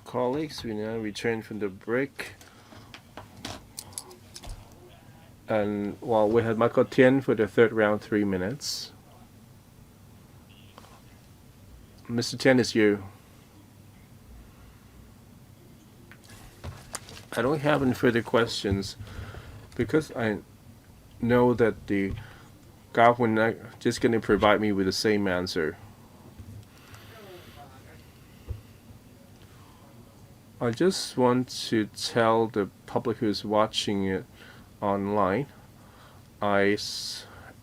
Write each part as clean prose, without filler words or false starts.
colleagues, we now return from the break. And well, we had Michael Tian for the third round, 3 minutes. Mr. Tian, is you. I don't have any further questions because I know that the government is just going to provide me with the same answer. I just want to tell the public who's watching it online, I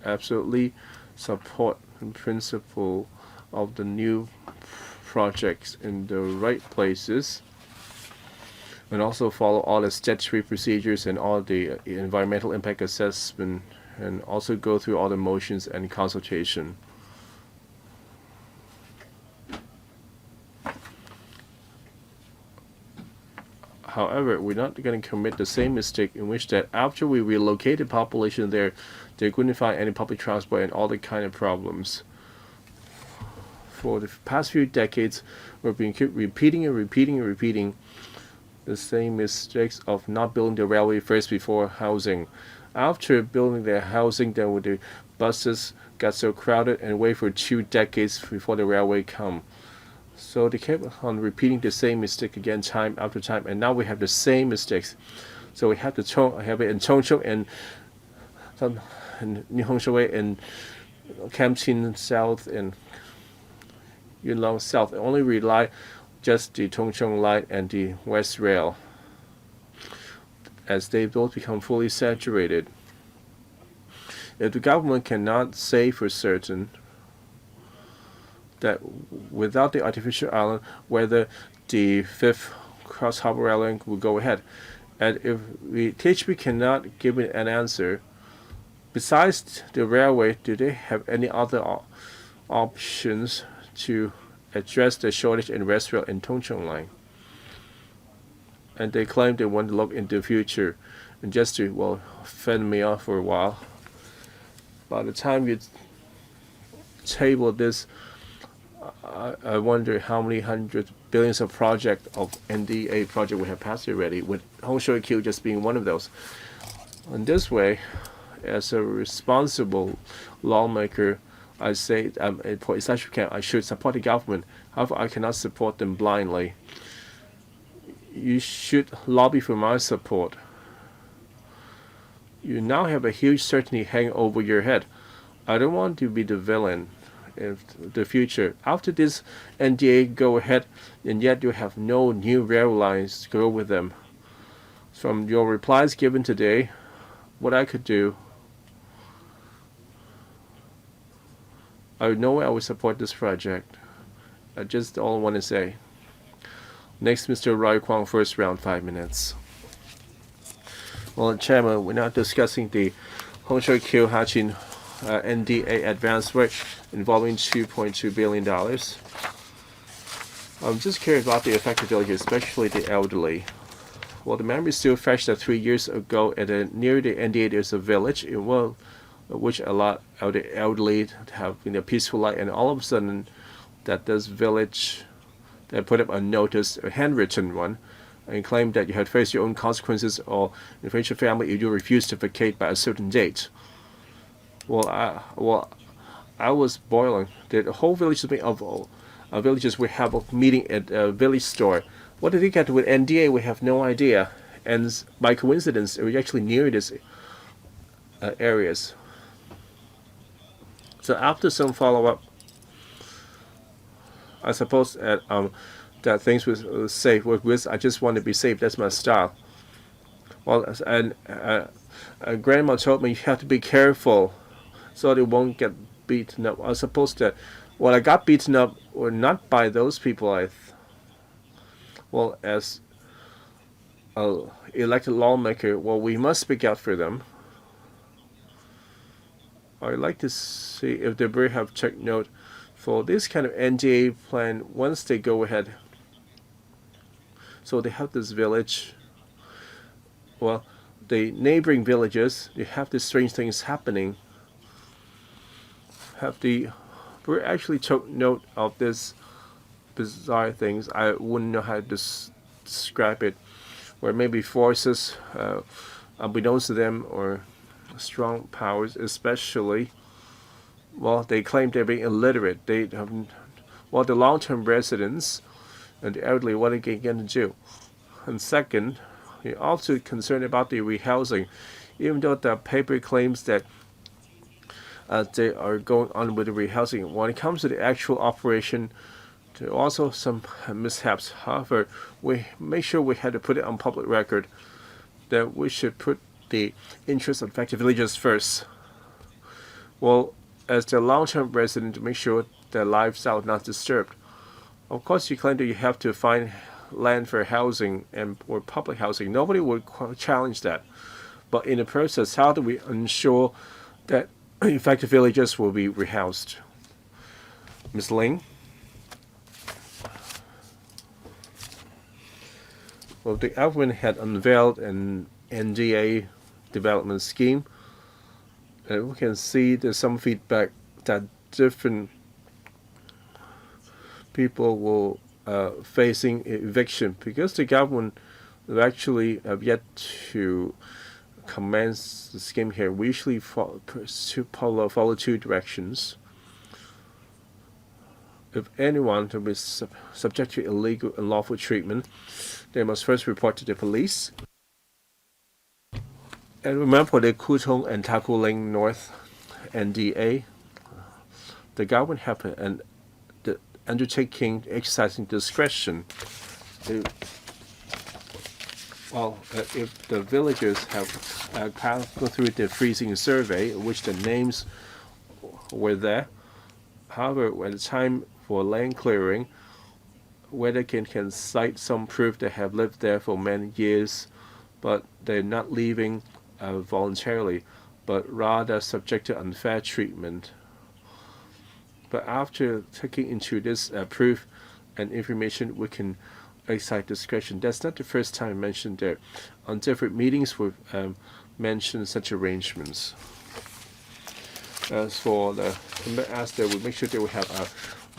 absolutely support the principle of the new projects in the right places, and also follow all the statutory procedures and all the environmental impact assessment, and also go through all the motions and consultation. However, we're not going to commit the same mistake in which that after we relocate the population there, they're going to find any public transport and all the kind of problems. For the past few decades, we've been keep repeating the same mistakes of not building the railway first before housing. After building the housing, then the buses got so crowded and wait for 2 decades before the railway come. So they kept on repeating the same mistake again, time after time, and now we have the same mistakes. So we have have it in Chongqing and some in Nihonshui and Kamchin South and Yunlong South. They only rely just the Chongqing line and the West Rail, as they both become fully saturated. If the government cannot say for certain that without the artificial island, whether the 5th cross-harbor rail link will go ahead, and if THP cannot give it an answer, besides the railway, do they have any other options to address the shortage in West Rail and Tongcheng line? And they claim they want to look into the future, and just to, well, fend me off for a while. By the time you table this, I wonder how many hundred billions of project of NDA project we have passed already, with Hongshui Q just being one of those. In this way, as a responsible lawmaker, I say I should support the government. However, I cannot support them blindly. You should lobby for my support. You now have a huge certainty hanging over your head. I don't want to be the villain in the future. After this NDA go ahead, and yet you have no new rail lines to go with them. From your replies given today, what I could do, I know I would support this project. I just all want to say. Next, Mr. Roy Kwong, first round, 5 minutes. Well, Chairman, we're now discussing the Hongshui Q Hachin NDA advance work involving $2.2 billion. I'm just curious about the affected villages, especially the elderly. Well, the memory is still fresh that 3 years ago near the NDA there's a village in which a lot of the elderly have a peaceful life, and all of a sudden that this village, they put up a notice, a handwritten one, and claimed that you had faced your own consequences or infringe your family if you refuse to vacate by a certain date. Well, I was boiling. The whole village of villages we have a meeting at a village store. What did they get with NDA? We have no idea. And by coincidence, we actually near these areas. So after some follow-up, I suppose that things were safe. With I just want to be safe. That's my style. Well, and Grandma told me you have to be careful so they won't get beaten up. I suppose that, well, I got beaten up, or not by those people. Well, as an elected lawmaker, well, we must speak out for them. I'd like to see if the board have checked note for this kind of NDA plan once they go ahead. So they have this village. Well, the neighboring villages, they have these strange things happening. We actually took note of this bizarre things. I wouldn't know how to describe it, where maybe forces, unbeknownst to them, or strong powers, especially, well, they claim they're being illiterate. They have, well, the long-term residents and the elderly, what are they going to do? And second, you're also concerned about the rehousing, even though the paper claims that they are going on with the rehousing. When it comes to the actual operation, there are also some mishaps. However, we make sure we had to put it on public record that we should put the interests of affected villagers first. Well, as the long-term resident, to make sure their lifestyle is not disturbed. Of course, you claim that you have to find land for housing and or public housing. Nobody would challenge that. But in the process, how do we ensure that affected villagers will be rehoused? Ms. Ling? Well, the government had unveiled an NDA development scheme, and we can see there's some feedback that different people will facing eviction because the government actually have yet to commence the scheme here. We usually follow two directions. If anyone to be subject to illegal and unlawful treatment, they must first report to the police. And remember, for the Kutong and Takuling North NDA, the government have the undertaking exercising discretion. If the villagers have go through the freezing survey, which the names were there. However, when the time for land clearing, whether can cite some proof they have lived there for many years, but they're not leaving voluntarily, but rather subject to unfair treatment. But after taking into this proof and information, we can exercise discretion. That's not the first time mentioned there. On different meetings, we've mentioned such arrangements. As for the asked that we make sure that we have a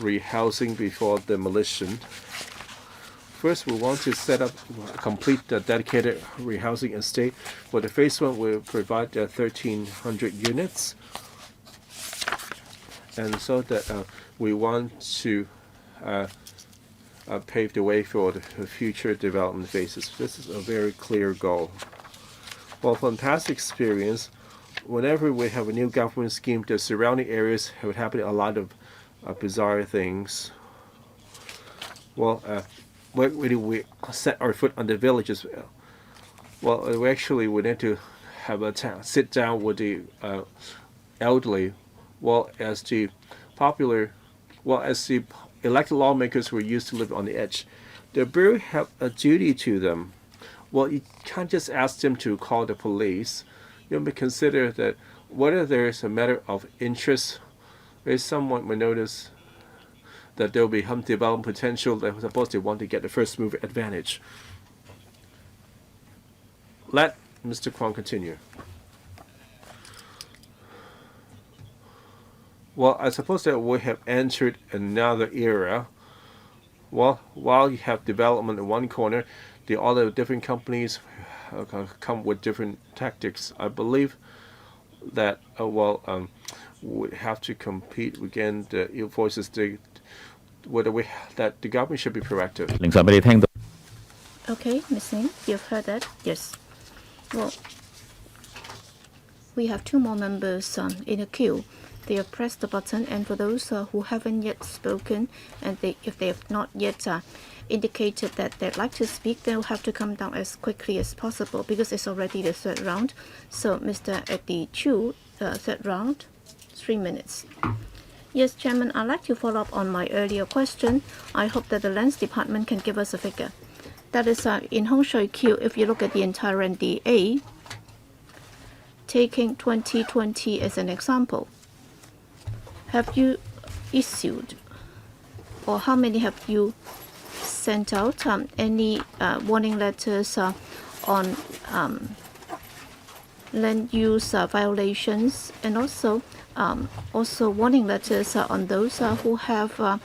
rehousing before demolition. First, we want to set up, complete the dedicated rehousing estate. For the phase one, we'll provide 1,300 units. And so that we want to pave the way for the future development phases. This is a very clear goal. Well, from past experience, whenever we have a new government scheme, the surrounding areas have happened a lot of bizarre things. Well, when we set our foot on the villages, well, we actually would need to have a sit down with the elderly. Well, as the elected lawmakers were used to live on the edge, the Bureau have a duty to them. Well, you can't just ask them to call the police. You may consider that whether there is a matter of interest, if someone may notice that there will be some development potential, that suppose they want to get the first mover advantage. Let Mr. Kwong continue. Well, I suppose that we have entered another era. Well, while you have development in one corner, the other different companies come with different tactics. I believe that we would have to compete against the ill voices. That the government should be proactive. Okay, Ms. Ling, you've heard that? Yes. Well, we have two more members in the queue. They have pressed the button, and for those who haven't yet spoken, and if they have not yet indicated that they'd like to speak, they'll have to come down as quickly as possible because it's already the third round. So, Mr. Pt2, third round, 3 minutes. Yes, Chairman, I'd like to follow up on my earlier question. I hope that the Lands Department can give us a figure. That is, in Hong Shui Q, if you look at the entire NDA, taking 2020 as an example, have you issued, or how many have you sent out any warning letters on land use violations, and also warning letters on those who have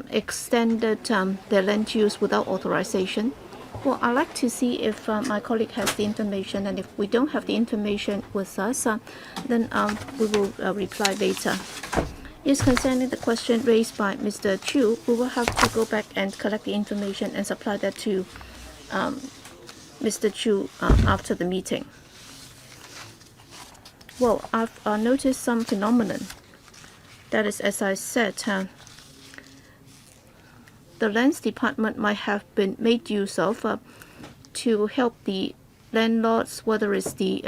extended their land use without authorization? Well, I'd like to see if my colleague has the information, and if we don't have the information with us, then we will reply later. Yes, concerning the question raised by Mr. Chu, we will have to go back and collect the information and supply that to Mr. Chu after the meeting. Well, I've noticed some phenomenon. That is, as I said, the Lands Department might have been made use of to help the landlords, whether it's the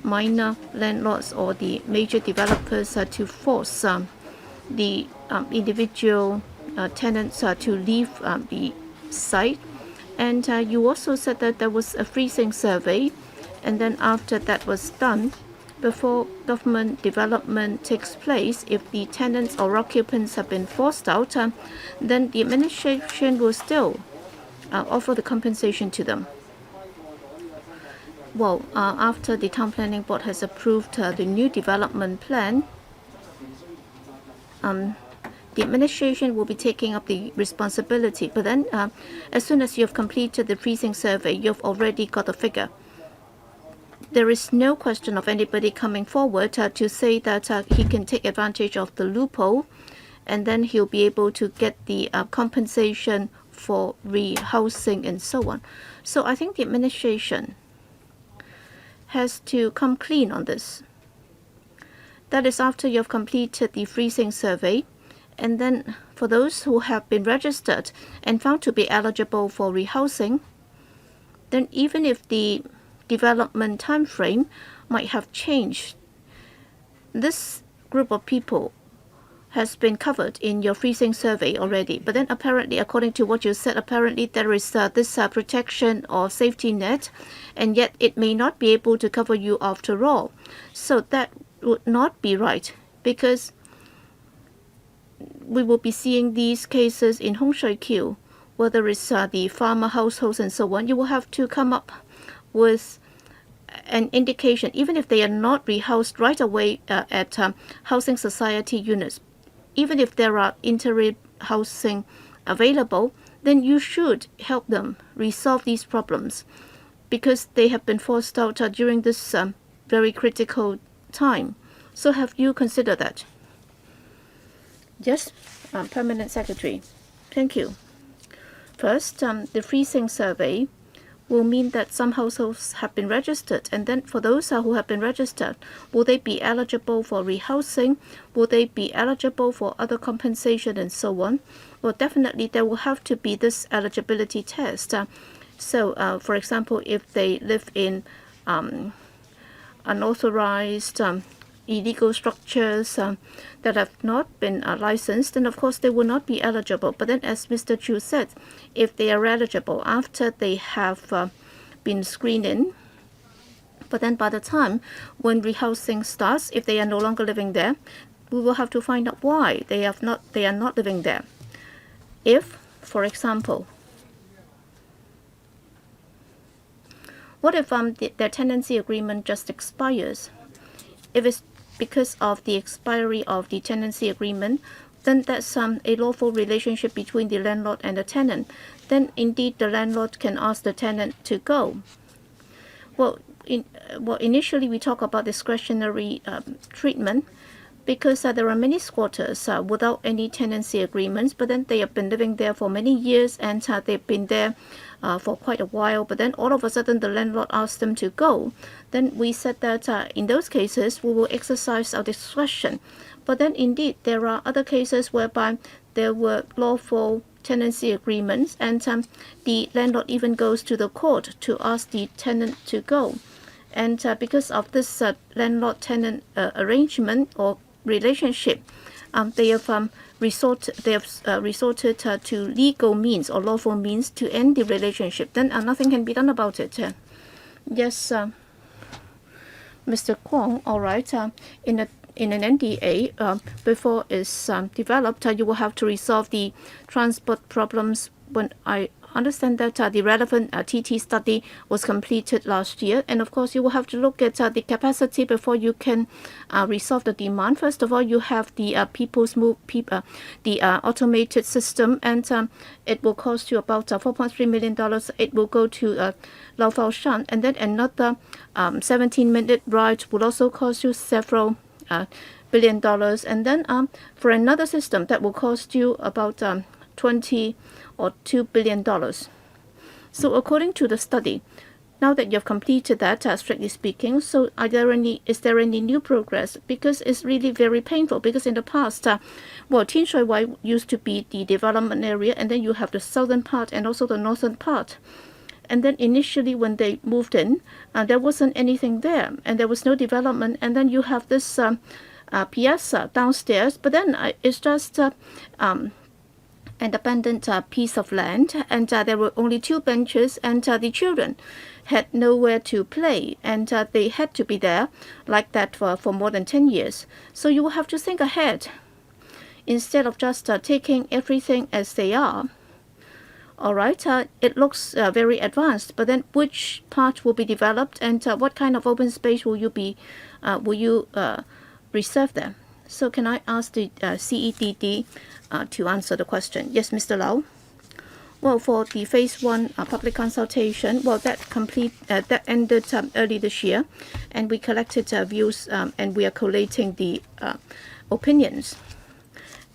minor landlords or the major developers, to force the individual tenants to leave the site. And you also said that there was a freezing survey, and then after that was done, before government development takes place, if the tenants or occupants have been forced out, then the administration will still offer the compensation to them. Well, after the Town Planning Board has approved the new development plan, the administration will be taking up the responsibility. But then, as soon as you have completed the freezing survey, you've already got a figure. There is no question of anybody coming forward to say that he can take advantage of the loophole, and then he'll be able to get the compensation for rehousing and so on. So I think the administration has to come clean on this. That is, after you've completed the freezing survey, and then for those who have been registered and found to be eligible for rehousing, then even if the development time frame might have changed, this group of people has been covered in your freezing survey already. But then apparently, according to what you said, apparently there is this protection or safety net, and yet it may not be able to cover you after all. So that would not be right, because we will be seeing these cases in Hong Shui Kiu, whether it's the farmer households and so on. You will have to come up with an indication, even if they are not rehoused right away at housing society units, even if there are interim housing available, then you should help them resolve these problems, because they have been forced out during this very critical time. So have you considered that? Yes, Permanent Secretary. Thank you. First, the freezing survey will mean that some households have been registered, and then for those who have been registered, will they be eligible for rehousing? Will they be eligible for other compensation and so on? Well, definitely there will have to be this eligibility test. So, for example, if they live in unauthorized illegal structures that have not been licensed, then of course they will not be eligible. But then, as Mr. Chu said, if they are eligible after they have been screened in, but then by the time when rehousing starts, if they are no longer living there, we will have to find out why they are not living there. If, for example, what if their tenancy agreement just expires? If it's because of the expiry of the tenancy agreement, then that's a lawful relationship between the landlord and the tenant. Then indeed the landlord can ask the tenant to go. Well, initially we talk about discretionary treatment, because there are many squatters without any tenancy agreements, but then they have been living there for many years, and they've been there for quite a while, but then all of a sudden the landlord asked them to go. Then we said that in those cases we will exercise our discretion. But then indeed there are other cases whereby there were lawful tenancy agreements, and the landlord even goes to the court to ask the tenant to go. And because of this landlord-tenant arrangement or relationship, they have resorted to legal means or lawful means to end the relationship. Then nothing can be done about it. Yes, Mr. Kwong. All right. In an NDA, before it's developed, you will have to resolve the transport problems. When I understand that the relevant TT study was completed last year, and of course you will have to look at the capacity before you can resolve the demand. First of all, you have the automated system, and it will cost you about $4.3 million. It will go to Lau Fao Shan, and then another 17-minute ride will also cost you several $1 billion, and then for another system that will cost you about 20 or $2 billion. So according to the study, now that you've completed that, strictly speaking, so is there any new progress? Because it's really very painful, because in the past, Tin Shui Wai used to be the development area, and then you have the southern part and also the northern part. And then initially when they moved in, there wasn't anything there, and there was no development, and then you have this piazza downstairs, but then it's just an abandoned piece of land, and there were only 2 benches, and the children had nowhere to play, and they had to be there like that for more than 10 years. So you will have to think ahead instead of just taking everything as they are. All right, it looks very advanced, but then which part will be developed, and what kind of open space will you reserve there? So can I ask the CEDD to answer the question? Yes, Mr. Lau. Well, for the phase 1 public consultation, well, that ended early this year, and we collected views, and we are collating the opinions.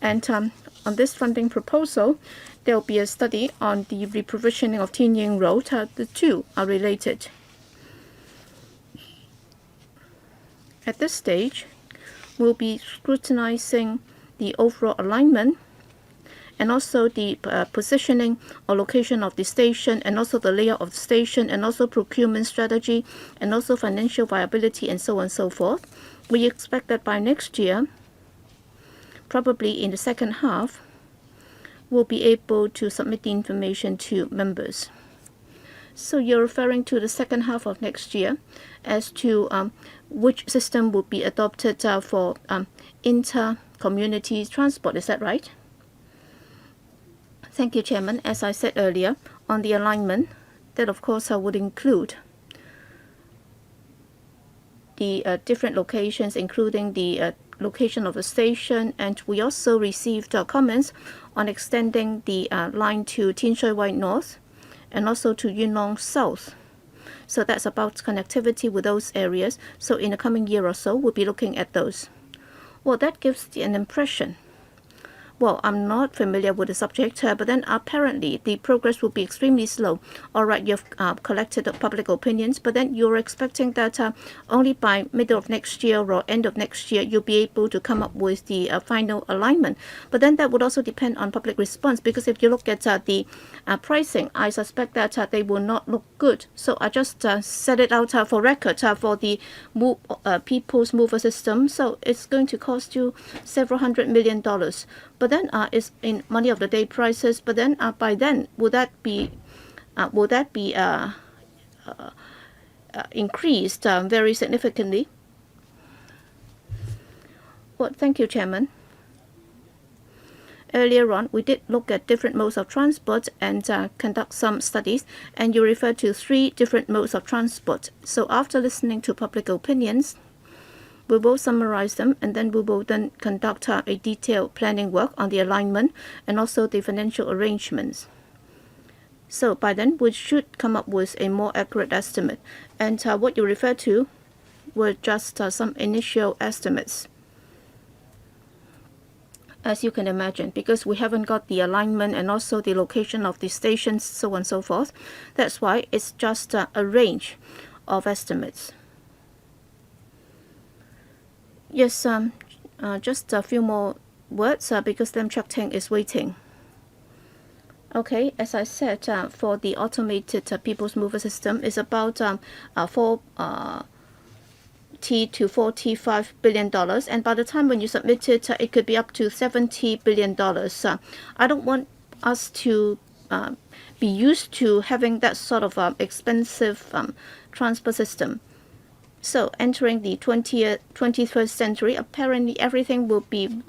And on this funding proposal, there will be a study on the reprovisioning of Tin Ying Road. The two are related. At this stage, we'll be scrutinizing the overall alignment, and also the positioning or location of the station, and also the layout of the station, and also procurement strategy, and also financial viability, and so on and so forth. We expect that by next year, probably in the second half, we'll be able to submit the information to members. So you're referring to the second half of next year as to which system will be adopted for inter-community transport, is that right? Thank you, Chairman. As I said earlier, on the alignment, that of course would include the different locations, including the location of the station, and we also received comments on extending the line to Tin Shui Wai North and also to Yuen Long South. So that's about connectivity with those areas. So in the coming year or so, we'll be looking at those. Well, that gives an impression. Well, I'm not familiar with the subject, but then apparently the progress will be extremely slow. All right, you've collected the public opinions, but then you're expecting that only by middle of next year or end of next year, you'll be able to come up with the final alignment. But then that would also depend on public response, because if you look at the pricing, I suspect that they will not look good. So I just set it out for record for the People's Mover system. So it's going to cost you several $100 million. But then it's in money of the day prices. But then by then, would that be increased very significantly? Well, thank you, Chairman. Earlier on, we did look at different modes of transport and conduct some studies, and you referred to 3 different modes of transport. So after listening to public opinions, we will summarize them, and then we will then conduct a detailed planning work on the alignment and also the financial arrangements. So by then, we should come up with a more accurate estimate. And what you referred to were just some initial estimates, as you can imagine, because we haven't got the alignment and also the location of the stations, so on and so forth. That's why it's just a range of estimates. Yes, just a few more words because Lam Chuk Ting is waiting. Okay, as I said, for the automated People's Mover system, is about $40 to $45 billion, and by the time when you submit it, it could be up to $70 billion. I don't want us to be used to having that sort of expensive transport system. So entering the 21st century, apparently everything will be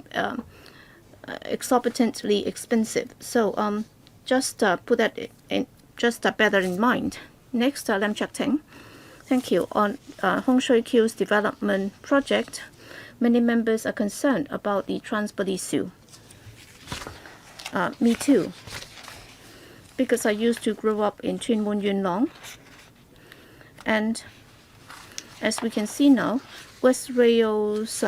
exorbitantly expensive. So just put that just bear that in mind. Next, Lam Chak Teng. Thank you. On Hong Shui Kiu's development project, many members are concerned about the transport issue. Me too, because I used to grow up in Tuen Mun Yuen Long, and as we can see now, West Rail's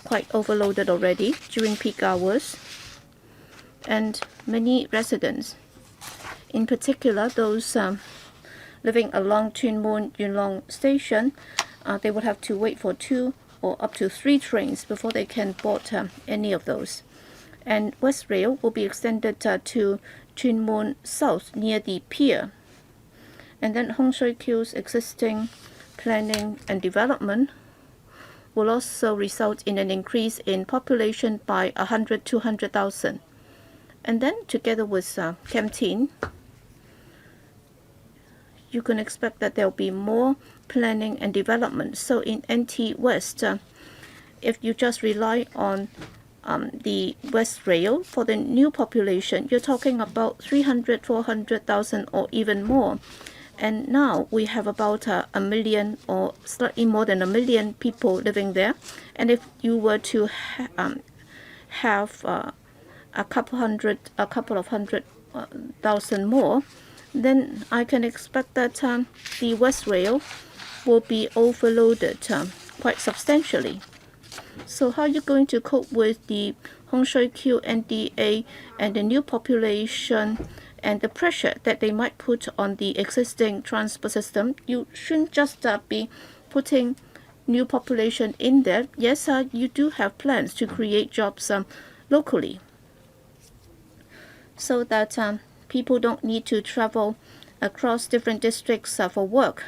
quite overloaded already during peak hours, and many residents, in particular those living along Tuen Mun Yuen Long station, they would have to wait for 2 or up to 3 trains before they can board any of those. And West Rail will be extended to Tuen Mun South near the pier. And then Hong Shui Kiu's existing planning and development will also result in an increase in population by 100,000-200,000. And then together with Canteen, you can expect that there will be more planning and development. So in NT West, if you just rely on the West Rail for the new population, you're talking about 300,000-400,000 or even more. And now we have about 1 million or slightly more than 1 million people living there. And if you were to have a couple of hundred thousand more, then I can expect that the West Rail will be overloaded quite substantially. So how are you going to cope with the Hong Shui Kiu NDA and the new population and the pressure that they might put on the existing transport system? You shouldn't just be putting new population in there. Yes, you do have plans to create jobs locally, so that people don't need to travel across different districts for work.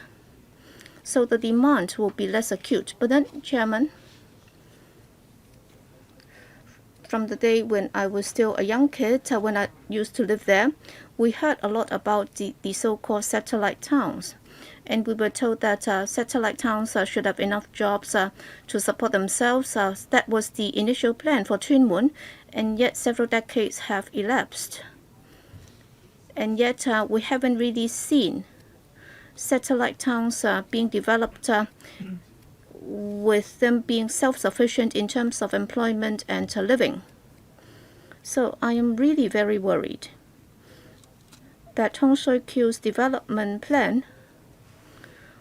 So the demand will be less acute. But then, Chairman, from the day when I was still a young kid, when I used to live there, we heard a lot about the so-called satellite towns. And we were told that satellite towns should have enough jobs to support themselves. That was the initial plan for Tuen Mun, and yet several decades have elapsed. And yet we haven't really seen satellite towns being developed with them being self-sufficient in terms of employment and living. So I am really very worried that Hong Shui Kiu's development plan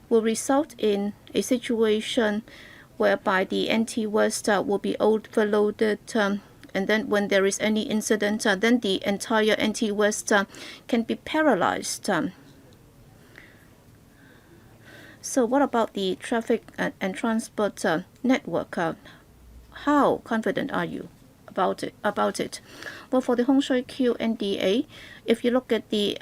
will result in a situation whereby the NT West will be overloaded, and then when there is any incident, then the entire NT West can be paralyzed. So what about the traffic and transport network? How confident are you about it? Well, for the Hong Shui Kiu NDA, if you look at the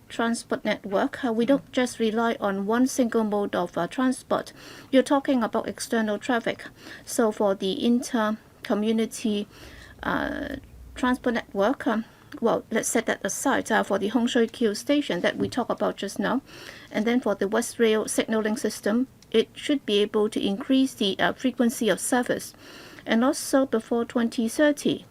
transport network, we don't just rely on one single mode of transport. You're talking about external traffic. So for the inter-community transport network, well, let's set that aside for the Hong Shui Kiu station that we talked about just now. And then for the West Rail signaling system, it should be able to increase the frequency of service. And also before 2030,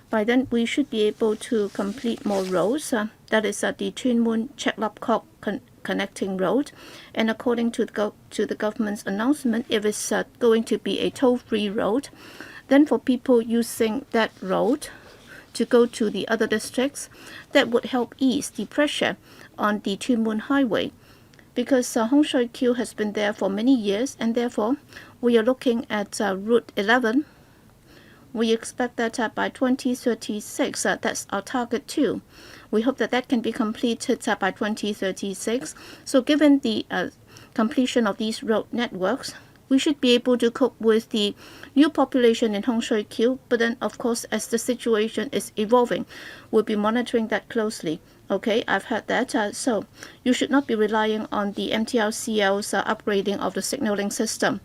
by then we should be able to complete more roads. That is the Tuen Mun Chek Lap Kok connecting road. And according to the government's announcement, if it's going to be a toll-free road, then for people using that road to go to the other districts, that would help ease the pressure on the Tuen Mun Highway, because Hong Shui Kiu has been there for many years, and therefore we are looking at Route 11. We expect that by 2036, that's our target too. We hope that that can be completed by 2036. So given the completion of these road networks, we should be able to cope with the new population in Hong Shui Kiu. But then, of course, as the situation is evolving, we'll be monitoring that closely. Okay, I've heard that. So you should not be relying on the MTRCL's upgrading of the signaling system.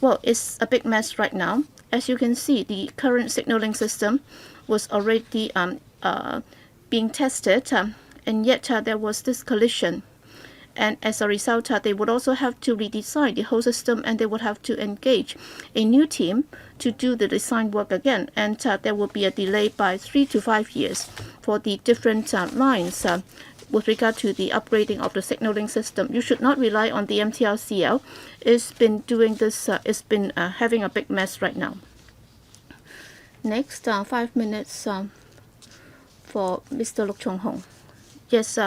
Well, it's a big mess right now. As you can see, the current signaling system was already being tested, and yet there was this collision. And as a result, they would also have to redesign the whole system, and they would have to engage a new team to do the design work again. And there will be a delay by 3 to 5 years for the different lines with regard to the upgrading of the signaling system, you should not rely on the MTRCL. It's been doing this, having a big mess right now. Next, 5 minutes for Mr. Luk Chung Hong. Yes,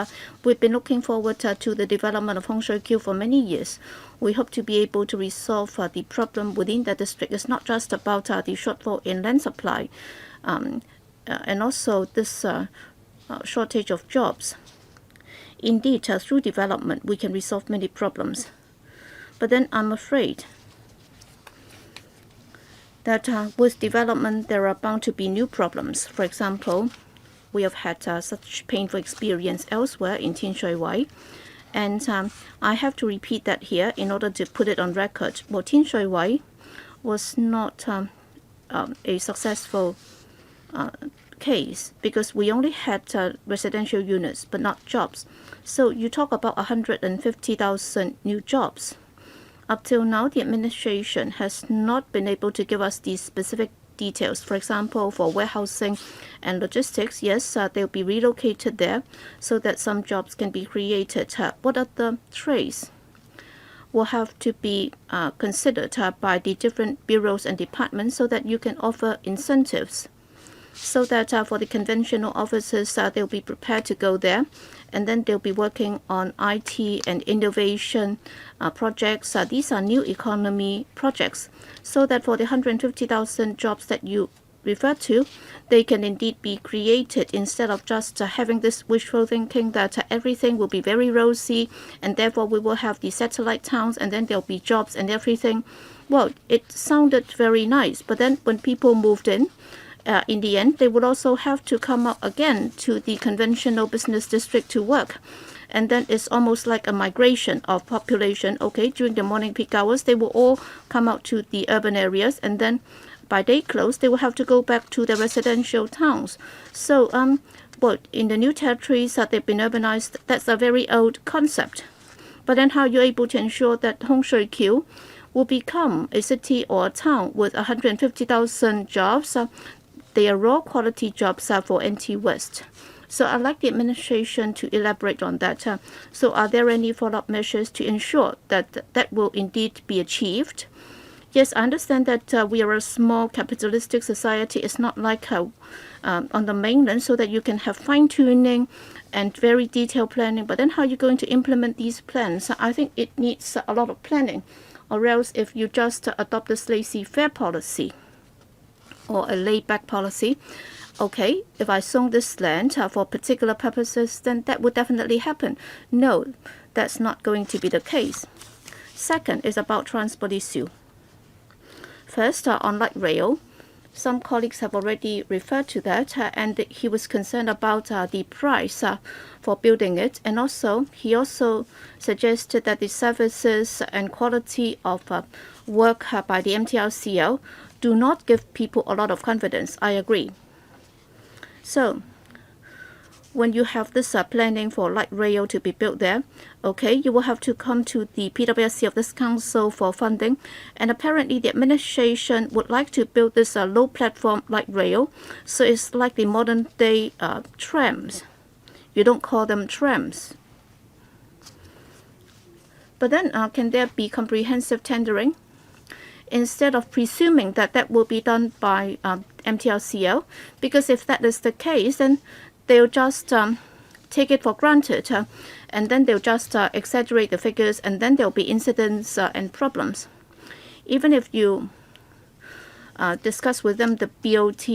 we've been looking forward to the development of Hong Shui Kiu for many years. We hope to be able to resolve the problem within the district. It's not just about the shortfall in land supply and also this shortage of jobs. Indeed, through development, we can resolve many problems. But then I'm afraid that with development, there are bound to be new problems. For example, we have had such painful experience elsewhere in Tin Shui Wai. And I have to repeat that here in order to put it on record. Well, Tin Shui Wai was not a successful case because we only had residential units but not jobs. So you talk about 150,000 new jobs. Up till now, the administration has not been able to give us these specific details. For example, for warehousing and logistics, yes, they'll be relocated there so that some jobs can be created. What other trades will have to be considered by the different bureaus and departments so that you can offer incentives so that for the conventional officers, they'll be prepared to go there and then they'll be working on IT and innovation projects. These are new economy projects so that for the 150,000 jobs that you refer to, they can indeed be created instead of just having this wishful thinking that everything will be very rosy and therefore we will have the satellite towns and then there'll be jobs and everything. Well, it sounded very nice, but then when people moved in the end, they would also have to come up again to the conventional business district to work. And then it's almost like a migration of population. Okay, during the morning peak hours, they will all come out to the urban areas. And then by day close, they will have to go back to the residential towns. So, well, in the new territories that they've been urbanized, that's a very old concept. But then how are you able to ensure that Hong Shui Kiu will become a city or a town with 150,000 jobs? They are raw quality jobs for NT West. So I'd like the administration to elaborate on that. So are there any follow-up measures to ensure that that will indeed be achieved? Yes, I understand that we are a small capitalistic society. It's not like on the mainland so that you can have fine-tuning and very detailed planning. But then how are you going to implement these plans? I think it needs a lot of planning. Or else if you just adopt this laissez-faire policy, or a laid-back policy, okay, if I sold this land for particular purposes, then that would definitely happen. No, that's not going to be the case. Second is about transport issue. First, on light rail, some colleagues have already referred to that, and he was concerned about the price for building it, and also he also suggested that the services and quality of work by the MTRCL do not give people a lot of confidence. I agree. So when you have this planning for light rail to be built there, okay, you will have to come to the PWSC of this council for funding. And apparently the administration would like to build this low platform light rail. So it's like the modern day trams. You don't call them trams. But then can there be comprehensive tendering? Instead of presuming that that will be done by MTRCL, because if that is the case, then they'll just take it for granted, and then they'll just exaggerate the figures, and then there'll be incidents and problems. Even if you discuss with them the BOT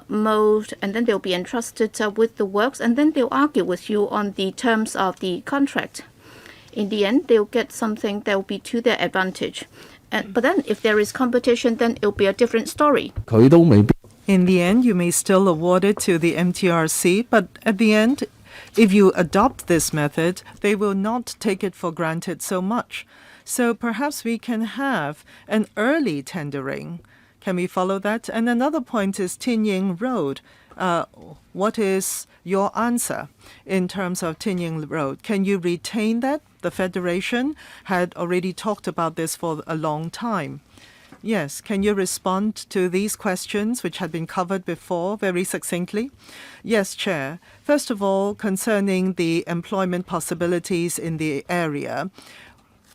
mode, and then they'll be entrusted with the works, and then they'll argue with you on the terms of the contract. In the end, they'll get something that will be to their advantage. But then if there is competition, then it'll be a different story. In the end, you may still award it to the MTRC, but at the end, if you adopt this method, they will not take it for granted so much. So perhaps we can have an early tendering. Can we follow that? And another point is Tin Ying Road. What is your answer in terms of Tin Ying Road? Can you retain that? The Federation had already talked about this for a long time. Yes, can you respond to these questions which had been covered before very succinctly? Yes, Chair. First of all, concerning the employment possibilities in the area,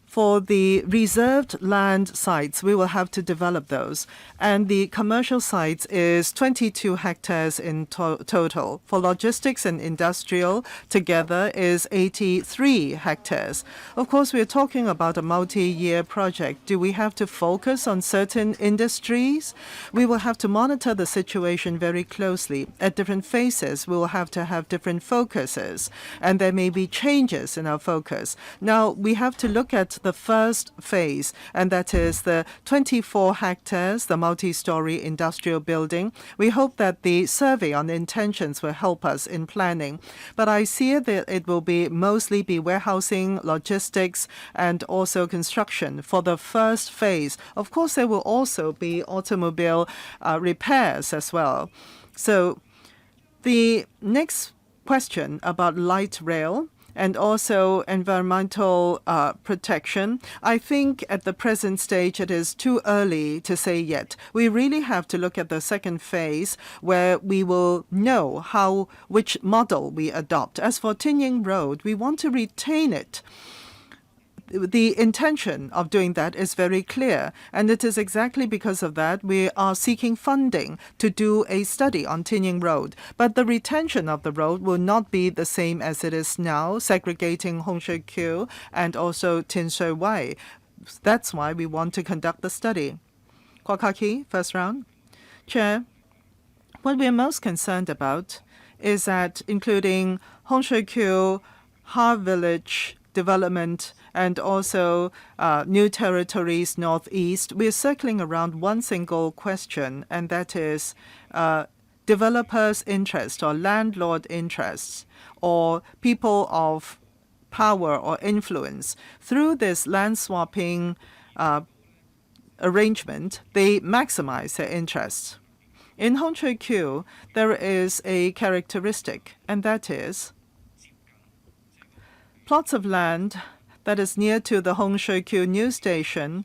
for the reserved land sites, we will have to develop those. And the commercial sites is 22 hectares in total. For logistics and industrial together is 83 hectares. Of course, we're talking about a multi-year project. Do we have to focus on certain industries? We will have to monitor the situation very closely. At different phases, we will have to have different focuses. And there may be changes in our focus. Now, we have to look at the first phase, and that is the 24 hectares, the multi-story industrial building. We hope that the survey on intentions will help us in planning. But I see that it will be mostly be warehousing, logistics, and also construction for the first phase. Of course, there will also be automobile repairs as well. So the next question about light rail and also environmental protection, I think at the present stage it is too early to say yet. We really have to look at the second phase where we will know which model we adopt. As for Tin Ying Road, we want to retain it. The intention of doing that is very clear, and it is exactly because of that we are seeking funding to do a study on Tin Ying Road. But the retention of the road will not be the same as it is now, segregating Hong Shui Kiu and also Tin Shui Wai. That's why we want to conduct the study. Kwok Ha-ki, first round. Chair, what we are most concerned about is that including Hong Shui Kiu, Ha Village development, and also New Territories Northeast, we're circling around one single question, and that is developers' interest or landlord interests or people of power or influence. Through this land swapping arrangement, they maximize their interests. In Hong Shui Kiu, there is a characteristic, and that is plots of land that is near to the Hong Shui Kiu news station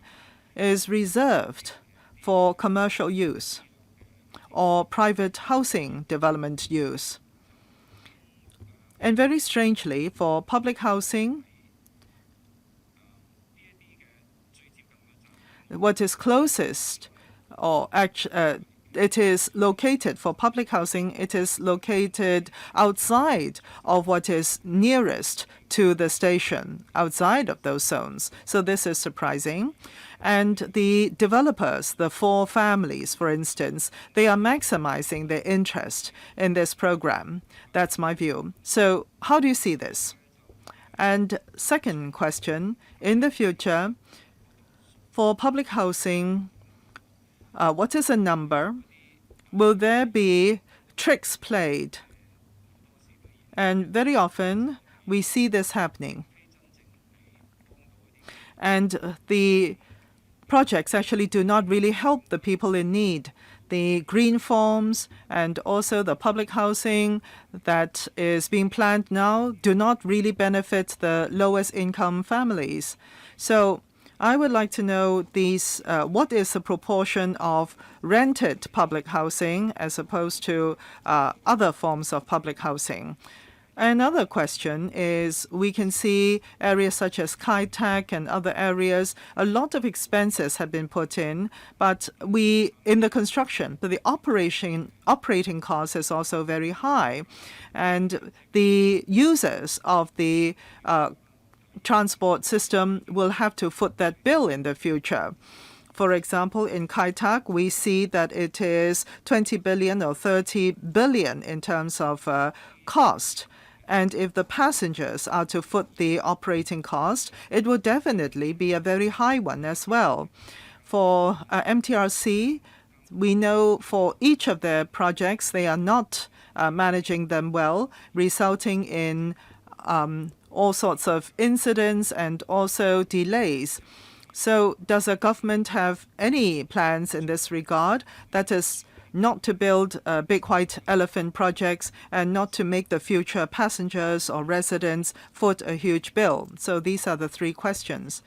is reserved for commercial use or private housing development use. And very strangely, for public housing, what is closest or it is located for public housing, it is located outside of what is nearest to the station, outside of those zones. So this is surprising. And the developers, the four families, for instance, they are maximizing their interest in this program. That's my view. So how do you see this? And second question, in the future, for public housing, what is a number? Will there be tricks played? And very often we see this happening. And the projects actually do not really help the people in need. The green forms and also the public housing that is being planned now do not really benefit the lowest income families. So I would like to know what is the proportion of rented public housing as opposed to other forms of public housing. Another question is we can see areas such as Kai Tak and other areas, a lot of expenses have been put in, but in the construction, the operating cost is also very high. And the users of the transport system will have to foot that bill in the future. For example, in Kai Tak, we see that it is 20 billion or 30 billion in terms of cost. And if the passengers are to foot the operating cost, it will definitely be a very high one as well. For MTRC, we know for each of their projects, they are not managing them well, resulting in all sorts of incidents and also delays. So does the government have any plans in this regard? That is not to build big white elephant projects and not to make the future passengers or residents foot a huge bill. So these are the three questions.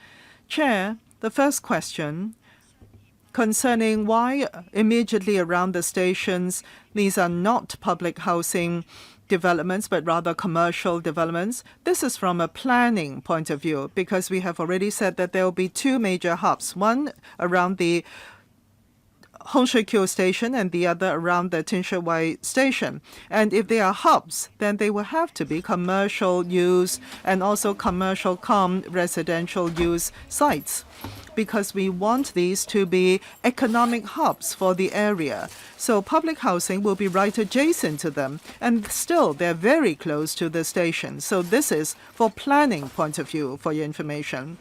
Chair, the first question, concerning why immediately around the stations, these are not public housing developments, but rather commercial developments. This is from a planning point of view, because we have already said that there will be two major hubs, one around the Hong Shui Kiu station and the other around the Tin Shui Wai station. And if they are hubs, then they will have to be commercial use and also commercial residential use sites, because we want these to be economic hubs for the area. So public housing will be right adjacent to them, and still they're very close to the station. So this is for planning point of view, for your information.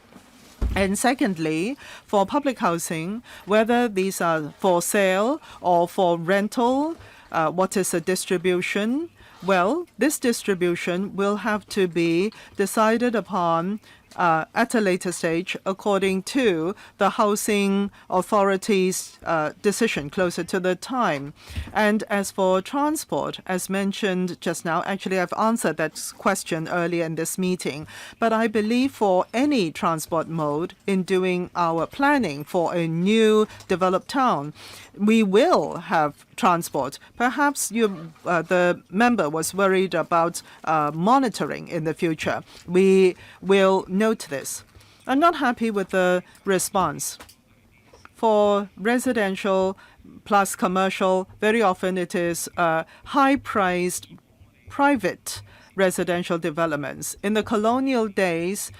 And secondly, for public housing, whether these are for sale or for rental, what is the distribution? Well, this distribution will have to be decided upon at a later stage according to the housing authority's decision closer to the time. And as for transport, as mentioned just now, actually I've answered that question earlier in this meeting, but I believe for any transport mode in doing our planning for a new developed town, we will have transport. Perhaps the member was worried about monitoring in the future. We will note this. I'm not happy with the response. For residential plus commercial, very often it is high-priced private residential developments. In the colonial days,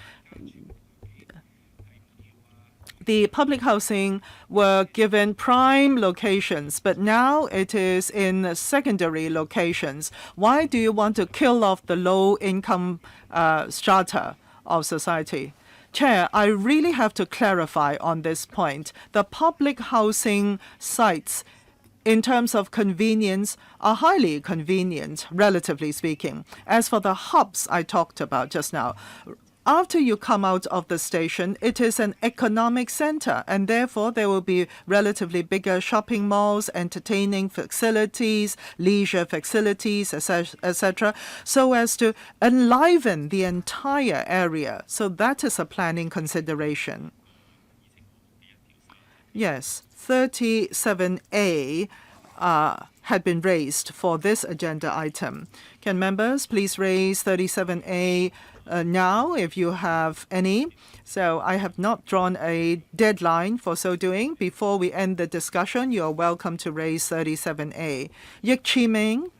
the public housing were given prime locations, but now it is in secondary locations. Why do you want to kill off the low-income strata of society? Chair, I really have to clarify on this point. The public housing sites, in terms of convenience, are highly convenient, relatively speaking. As for the hubs I talked about just now, after you come out of the station, it is an economic center, and therefore there will be relatively bigger shopping malls, entertaining facilities, leisure facilities, etc., so as to enliven the entire area. So that is a planning consideration. Yes, 37A had been raised for this agenda item. Can members please raise 37A now if you have any? So I have not drawn a deadline for so doing. Before we end the discussion, you are welcome to raise 37A. Yik Chi Ming,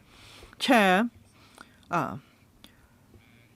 Chair,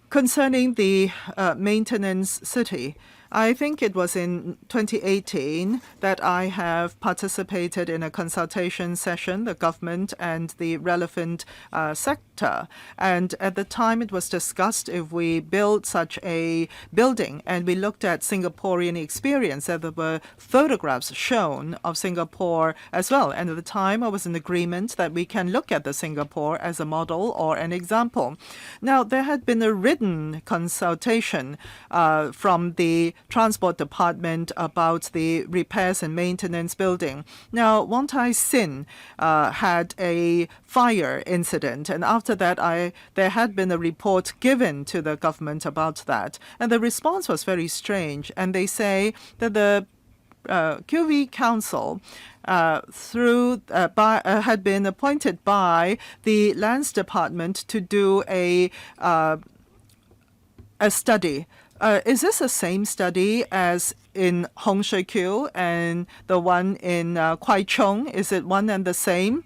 concerning the maintenance city, I think it was in 2018 that I have participated in a consultation session, the government and the relevant sector. And at the time it was discussed if we build such a building, and we looked at Singaporean experience, and there were photographs shown of Singapore as well. And at the time I was in agreement that we can look at the Singapore as a model or an example. Now, there had been a written consultation from the Transport Department about the repairs and maintenance building. Now, Wong Tai Sin had a fire incident, and after that there had been a report given to the government about that. And the response was very strange, and they say that the QV Council had been appointed by the Lands Department to do a study. Is this the same study as in Hong Shui Kiu and the one in Kwai Chung? Is it one and the same?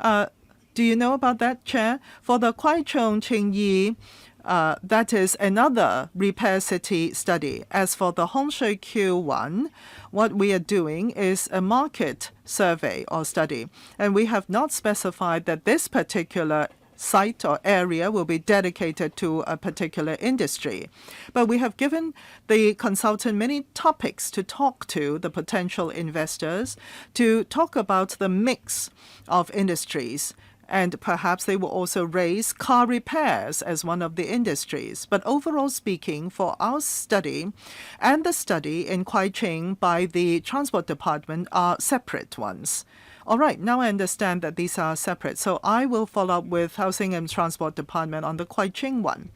Do you know about that, Chair? For the Kwai Chung Ching Yi, that is another repair city study. As for the Hong Shui Kiu one, what we are doing is a market survey or study, and we have not specified that this particular site or area will be dedicated to a particular industry. But we have given the consultant many topics to talk to the potential investors, to talk about the mix of industries. And perhaps they will also raise car repairs as one of the industries. But overall speaking, for our study and the study in Kwai Ching by the Transport Department are separate ones. All right, now I understand that these are separate. So I will follow up with Housing and Transport Department on the Kwai Ching one.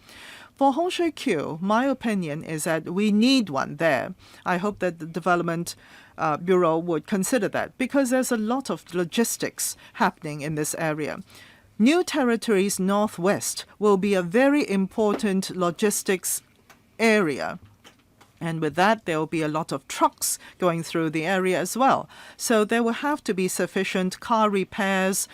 For Hong Shui Kiu, my opinion is that we need one there. I hope that the development Bureau would consider that, because there's a lot of logistics happening in this area. New Territories Northwest will be a very important logistics area. And with that, there will be a lot of trucks going through the area as well. So there will have to be sufficient car repairs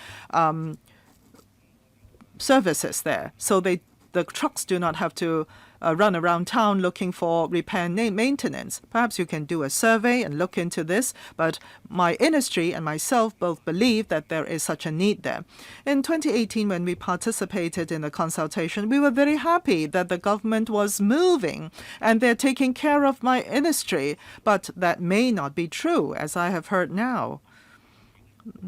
services there. So the trucks do not have to run around town looking for repair and maintenance. Perhaps you can do a survey and look into this, but my industry and myself both believe that there is such a need there. In 2018, when we participated in the consultation, we were very happy that the government was moving and they're taking care of my industry, but that may not be true, as I have heard now.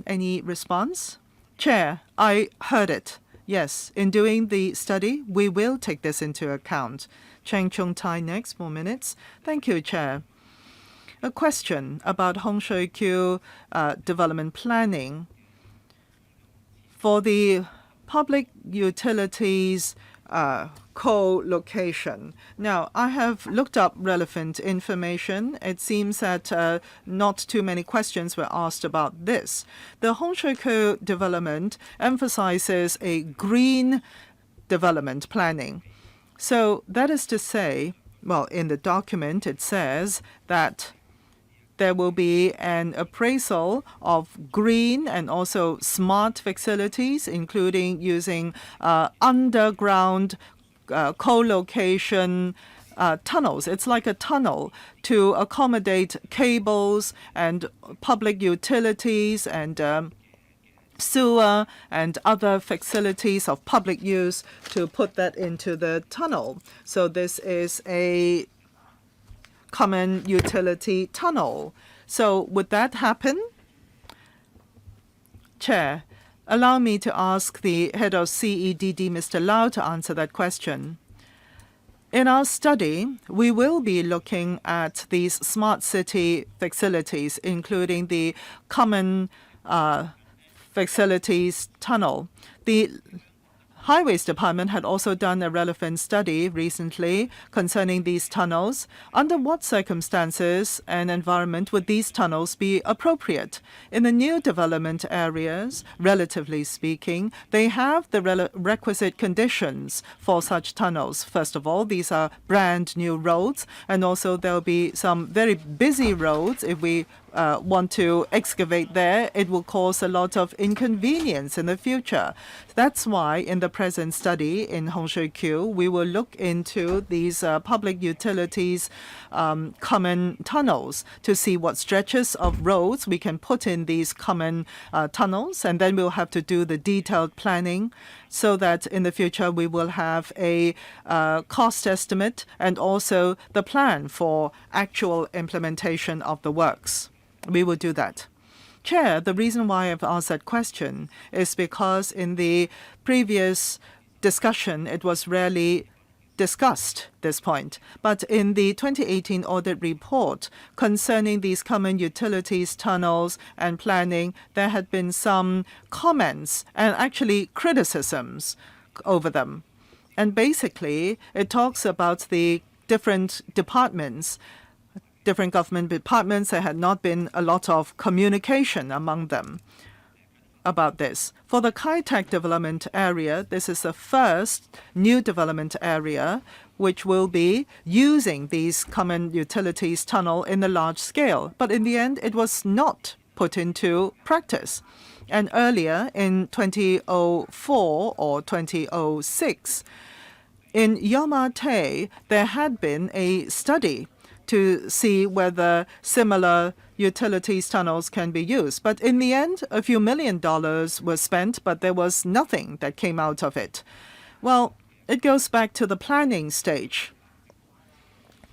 Any response? Chair, I heard it. Yes, in doing the study, we will take this into account. Cheng Chung Tai next, 4 minutes. Thank you, Chair. A question about Hong Shui Kiu development planning. For the public utilities co-location. Now, I have looked up relevant information. It seems that not too many questions were asked about this. The Hong Shui Kiu development emphasizes a green development planning. So that is to say, well, in the document it says that there will be an appraisal of green and also smart facilities, including using underground co-location tunnels. It's like a tunnel to accommodate cables and public utilities and sewer and other facilities of public use to put that into the tunnel. So this is a common utility tunnel. So would that happen? Chair, allow me to ask the head of CEDD, Mr. Lau, to answer that question. In our study, we will be looking at these smart city facilities, including the common facilities tunnel. The Highways Department had also done a relevant study recently concerning these tunnels. Under what circumstances and environment would these tunnels be appropriate? In the new development areas, relatively speaking, they have the requisite conditions for such tunnels. First of all, these are brand new roads, and also there will be some very busy roads. If we want to excavate there, it will cause a lot of inconvenience in the future. That's why in the present study in Hong Shui Kiu, we will look into these public utilities common tunnels to see what stretches of roads we can put in these common tunnels, and then we'll have to do the detailed planning so that in the future we will have a cost estimate and also the plan for actual implementation of the works. We will do that. Chair, the reason why I've asked that question is because in the previous discussion, it was rarely discussed, this point. But in the 2018 audit report concerning these common utilities, tunnels, and planning, there had been some comments and actually criticisms over them. And basically, it talks about the different departments, different government departments. There had not been a lot of communication among them about this. For the Kai Tak development area, this is the first new development area which will be using these common utilities tunnel in a large scale. But in the end, it was not put into practice. And earlier in 2004 or 2006, in Yau Ma Tei, there had been a study to see whether similar utilities tunnels can be used. But in the end, a few $1 million were spent, but there was nothing that came out of it. Well, it goes back to the planning stage.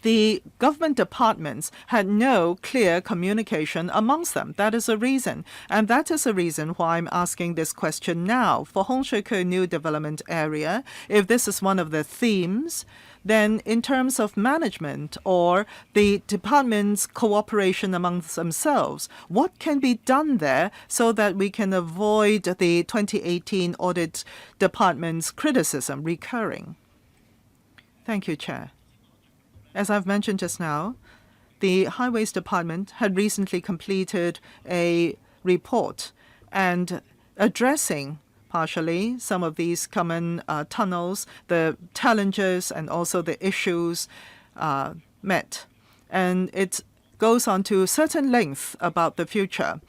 The government departments had no clear communication amongst them. That is a reason. And that is a reason why I'm asking this question now. For Hong Shui Kiu New Development Area, if this is one of the themes, then in terms of management or the department's cooperation amongst themselves, what can be done there so that we can avoid the 2018 audit department's criticism recurring? Thank you, Chair. As I've mentioned just now, the Highways Department had recently completed a report and addressing partially some of these common tunnels, the challenges and also the issues met. And it goes on to certain length about the future.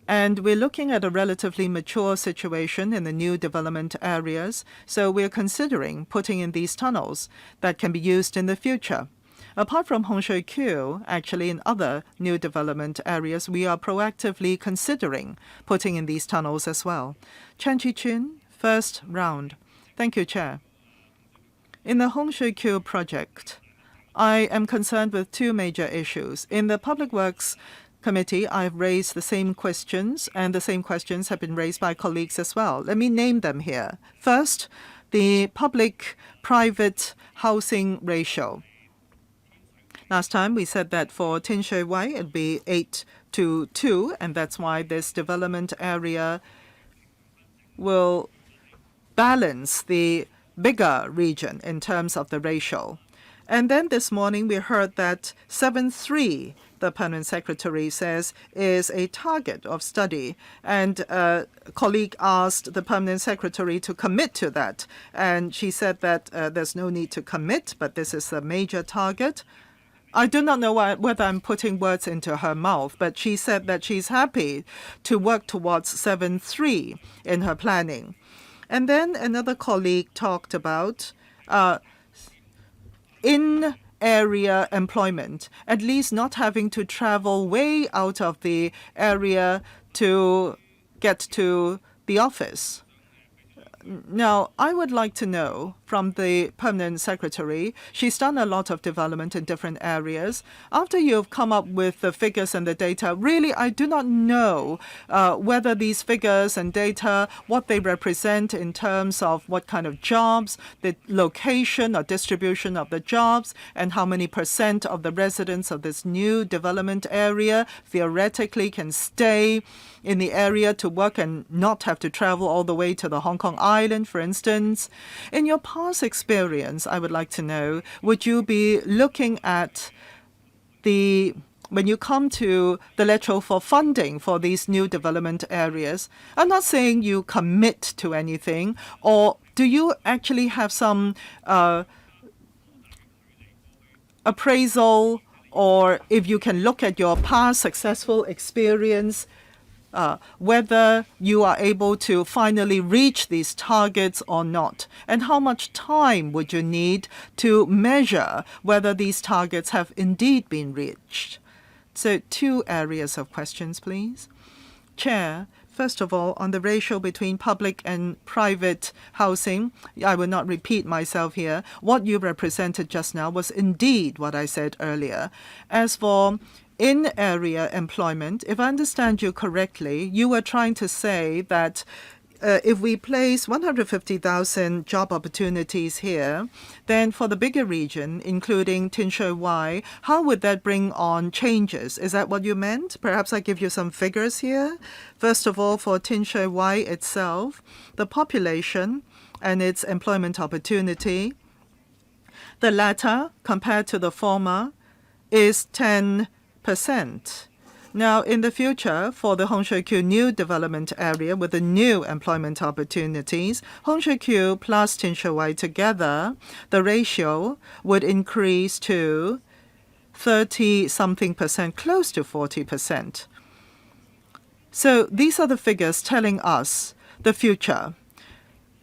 And we're looking at a relatively mature situation in the new development areas, so we're considering putting in these tunnels that can be used in the future. Apart from Hongshui-Q, actually in other new development areas, we are proactively considering putting in these tunnels as well. Chan Chi-chun, first round. Thank you, Chair. In the Hongshui-Q project, I am concerned with two major issues. In the Public Works Committee, I've raised the same questions, and the same questions have been raised by colleagues as well. Let me name them here. First, the public-private housing ratio. Last time we said that for Tin Shui Wai it would be 8:2, and that's why this development area will balance the bigger region in terms of the ratio. And then this morning we heard that 7:3, the Permanent Secretary says, is a target of study. And a colleague asked the Permanent Secretary to commit to that. And she said that there's no need to commit, but this is a major target. I do not know whether I'm putting words into her mouth, but she said that she's happy to work towards 7:3 in her planning. And then another colleague talked about in-area employment, at least not having to travel way out of the area to get to the office. Now, I would like to know from the Permanent Secretary, she's done a lot of development in different areas. After you've come up with the figures and the data, really, I do not know whether these figures and data, what they represent in terms of what kind of jobs, the location or distribution of the jobs, and how many % of the residents of this new development area theoretically can stay in the area to work and not have to travel all the way to the Hong Kong Island, for instance. In your past experience, I would like to know, would you be looking at when you come to the letter for funding for these new development areas, I'm not saying you commit to anything, or do you actually have some appraisal, or if you can look at your past successful experience, whether you are able to finally reach these targets or not, and how much time would you need to measure whether these targets have indeed been reached? So 2 areas of questions, please. Chair, first of all, on the ratio between public and private housing, I will not repeat myself here. What you represented just now was indeed what I said earlier. As for in-area employment, if I understand you correctly, you were trying to say that if we place 150,000 job opportunities here, then for the bigger region, including Tin Shui Wai, how would that bring on changes? Is that what you meant? Perhaps I give you some figures here. First of all, for Tin Shui Wai itself, the population and its employment opportunity, the latter, compared to the former, is 10%. Now, in the future, for the Hongshui-Q new development area with the new employment opportunities, Hongshui-Q plus Tin Shui Wai together, the ratio would increase to 30-something%, close to 40%. So these are the figures telling us the future,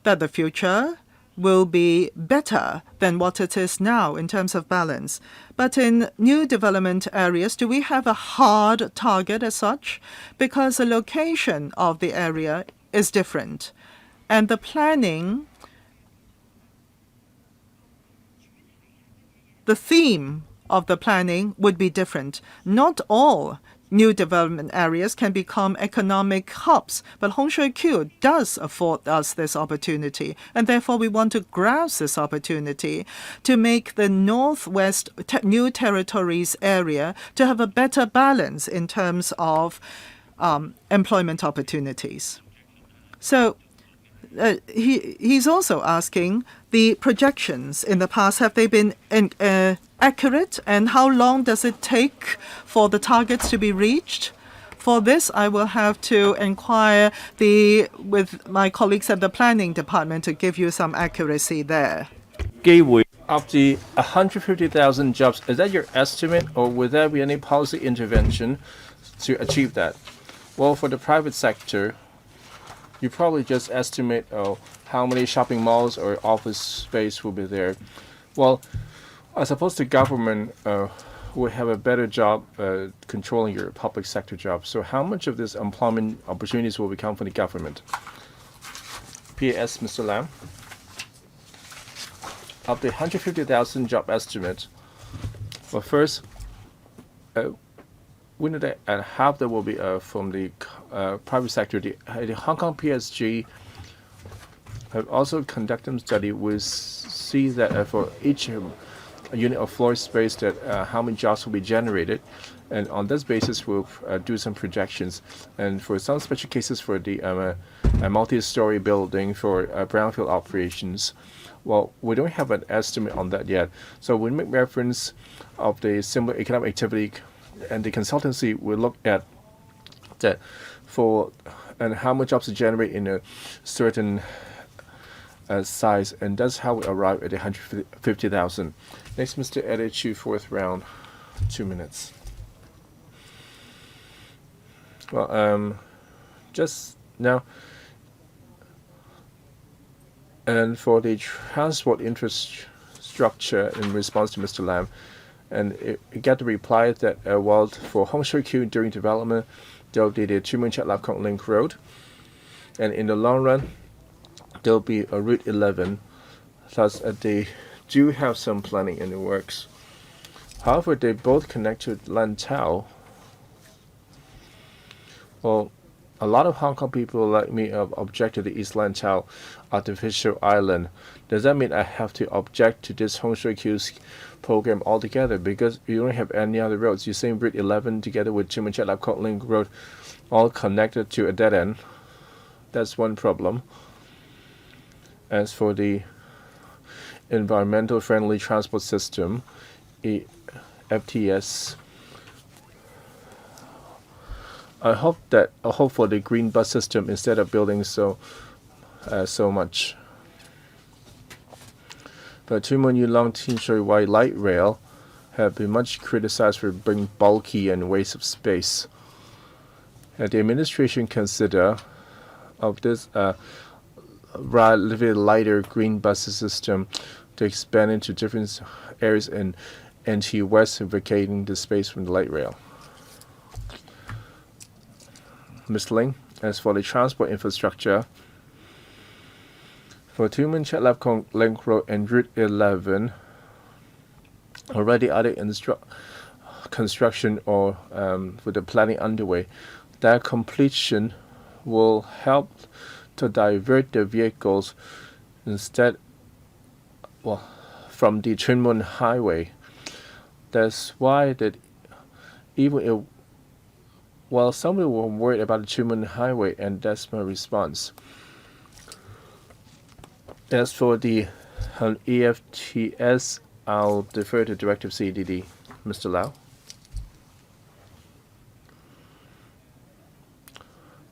that the future will be better than what it is now in terms of balance. But in new development areas, do we have a hard target as such? Because the location of the area is different. And the planning, the theme of the planning would be different. Not all new development areas can become economic hubs, but Hongshui-Q does afford us this opportunity, and therefore we want to grasp this opportunity to make the Northwest New Territories area to have a better balance in terms of employment opportunities. So he's also asking the projections in the past, have they been accurate, and how long does it take for the targets to be reached? For this, I will have to inquire with my colleagues at the planning department to give you some accuracy there. 機會 Of the 150,000 jobs, is that your estimate, or would there be any policy intervention to achieve that? Well, for the private sector, you probably just estimate how many shopping malls or office space will be there. Well, I suppose the government will have a better job controlling your public sector jobs. So how much of this employment opportunities will become for the government? P.S. Mr. Lam? Of the 150,000 job estimate, well, first, we know that half that will be from the private sector. The Hong Kong PSG have also conducted some study. We see that for each unit of floor space, that how many jobs will be generated, and on this basis, we'll do some projections. And for some special cases, for the multi-story building for brownfield operations. Well, we don't have an estimate on that yet. So we make reference of the similar economic activity, and the consultancy will look at that and how much jobs to generate in a certain size, and that's how we arrive at 150,000. Next, Mr. Eddie Chu, fourth round, 2 minutes. Well, just now. And for the transport infrastructure, in response to Mr. Lam, and it got the reply that while for Hong Shui Q during development, there'll be the Tuen Mun Chat Lap Kong Link Road, and in the long run, there'll be a Route 11. Thus, they do have some planning in the works. However, they both connect to Lantau. Well, a lot of Hong Kong people like me have objected to East Lantau artificial island. Does that mean I have to object to this Hong Shui Q's program altogether? Because you don't have any other roads. You're saying Route 11 together with Tuen Mun Chat Lap Kong Link Road all connected to a dead end. That's one problem. As for the environmental friendly transport system, FTS, I hope for the green bus system instead of building so much. But Tuen Mun Yuen Tin Shui Wai light rail have been much criticized for being bulky and waste of space. The administration consider of this relatively lighter green bus system to expand into different areas in NT West, vacating the space from the light rail. Ms. Ling, as for the transport infrastructure, for Tuen Mun Chat Lap Kong Link Road and Route 11, already other construction or with the planning underway, that completion will help to divert the vehicles instead, from the Tuen Mun Highway. That's why that even if some people were worried about the Tuen Mun Highway, and that's my response. As for the EFTS, I'll defer to Director CDD, Mr. Lau.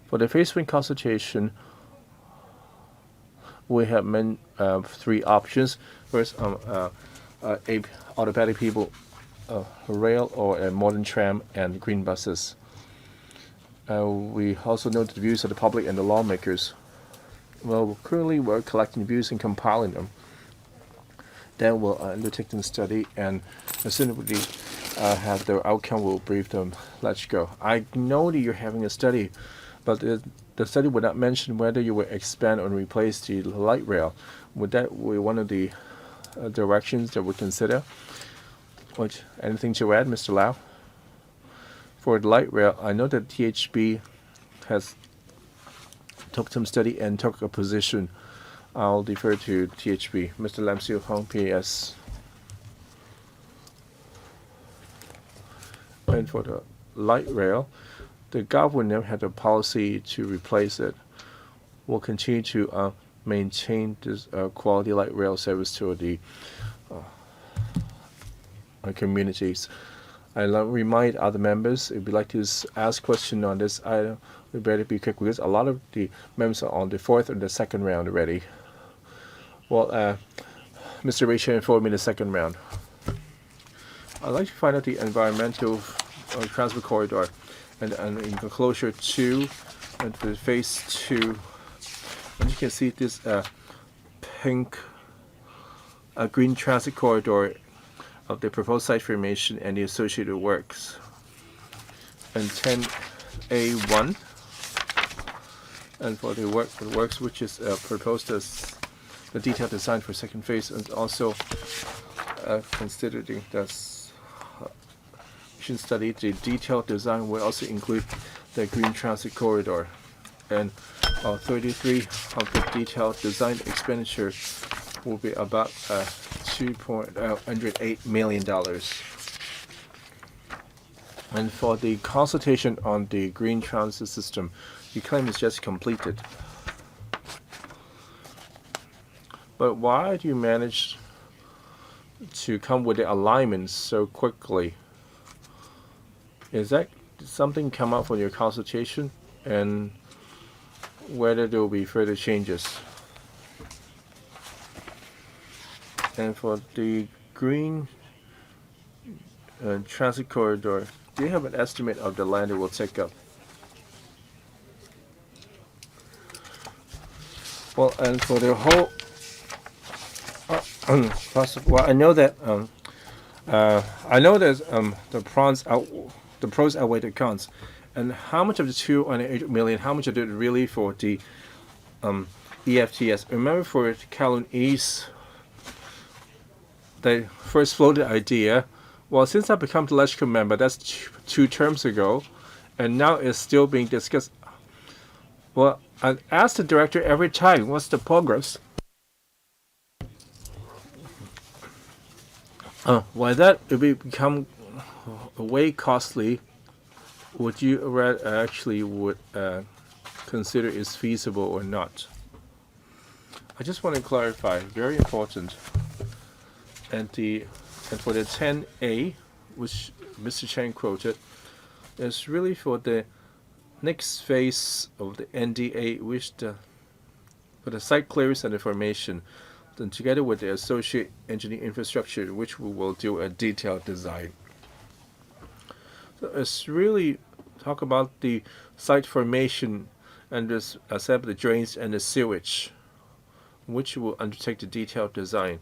For the phase 1 consultation, we have 3 options. First, automatic people, rail or a modern tram, and green buses. We also know the views of the public and the lawmakers. Well, currently we're collecting views and compiling them. Then we'll undertake the study, and as soon as we have the outcome, we'll brief them. Let's go. I know that you're having a study, but the study would not mention whether you will expand or replace the light rail. Would that be one of the directions that we consider? Anything to add, Mr. Lau? For the light rail, I know that THB has took some study and took a position. I'll defer to THB. Mr. Lam Siu Hong, PAS. And for the light rail, the government never had a policy to replace it. We'll continue to maintain this quality light rail service to the communities. I remind other members, if you'd like to ask questions on this item, we better be quick because a lot of the members are on the fourth and the second round already. Well, Mr. Rachel informed me the second round. I'd like to find out the environmental transport corridor and in enclosure 2 and for phase 2. And you can see this pink green transit corridor of the proposed site formation and the associated works. And 10A1, and for the works which is proposed as the detailed design for second phase, and also considering the study, the detailed design will also include the green transit corridor. And 33 of the detailed design expenditure will be about $2.108 million. And for the consultation on the green transit system, the claim is just completed. But why do you manage to come with the alignment so quickly? Is that something come up from your consultation, and whether there will be further changes? And for the green transit corridor, do you have an estimate of the land it will take up? Well, and for the whole, well, I know that the pros outweigh the cons. And how much of the 208 million? How much of it really for the EFTS? Remember, for Kowloon East, they first floated the idea. Well, since I become the legislative member, that's two terms ago, and now it's still being discussed. Well, I ask the director every time, what's the progress? Why that it will become way costly? Would you actually would consider is feasible or not? I just want to clarify, very important. And for the 10A, which Mr. Chen quoted, is really for the next phase of the NDA, which for the site clearance and information, then together with the associate engineering infrastructure, which we will do a detailed design. So it's really talk about the site formation and this accept the drains and the sewage, which will undertake the detailed design.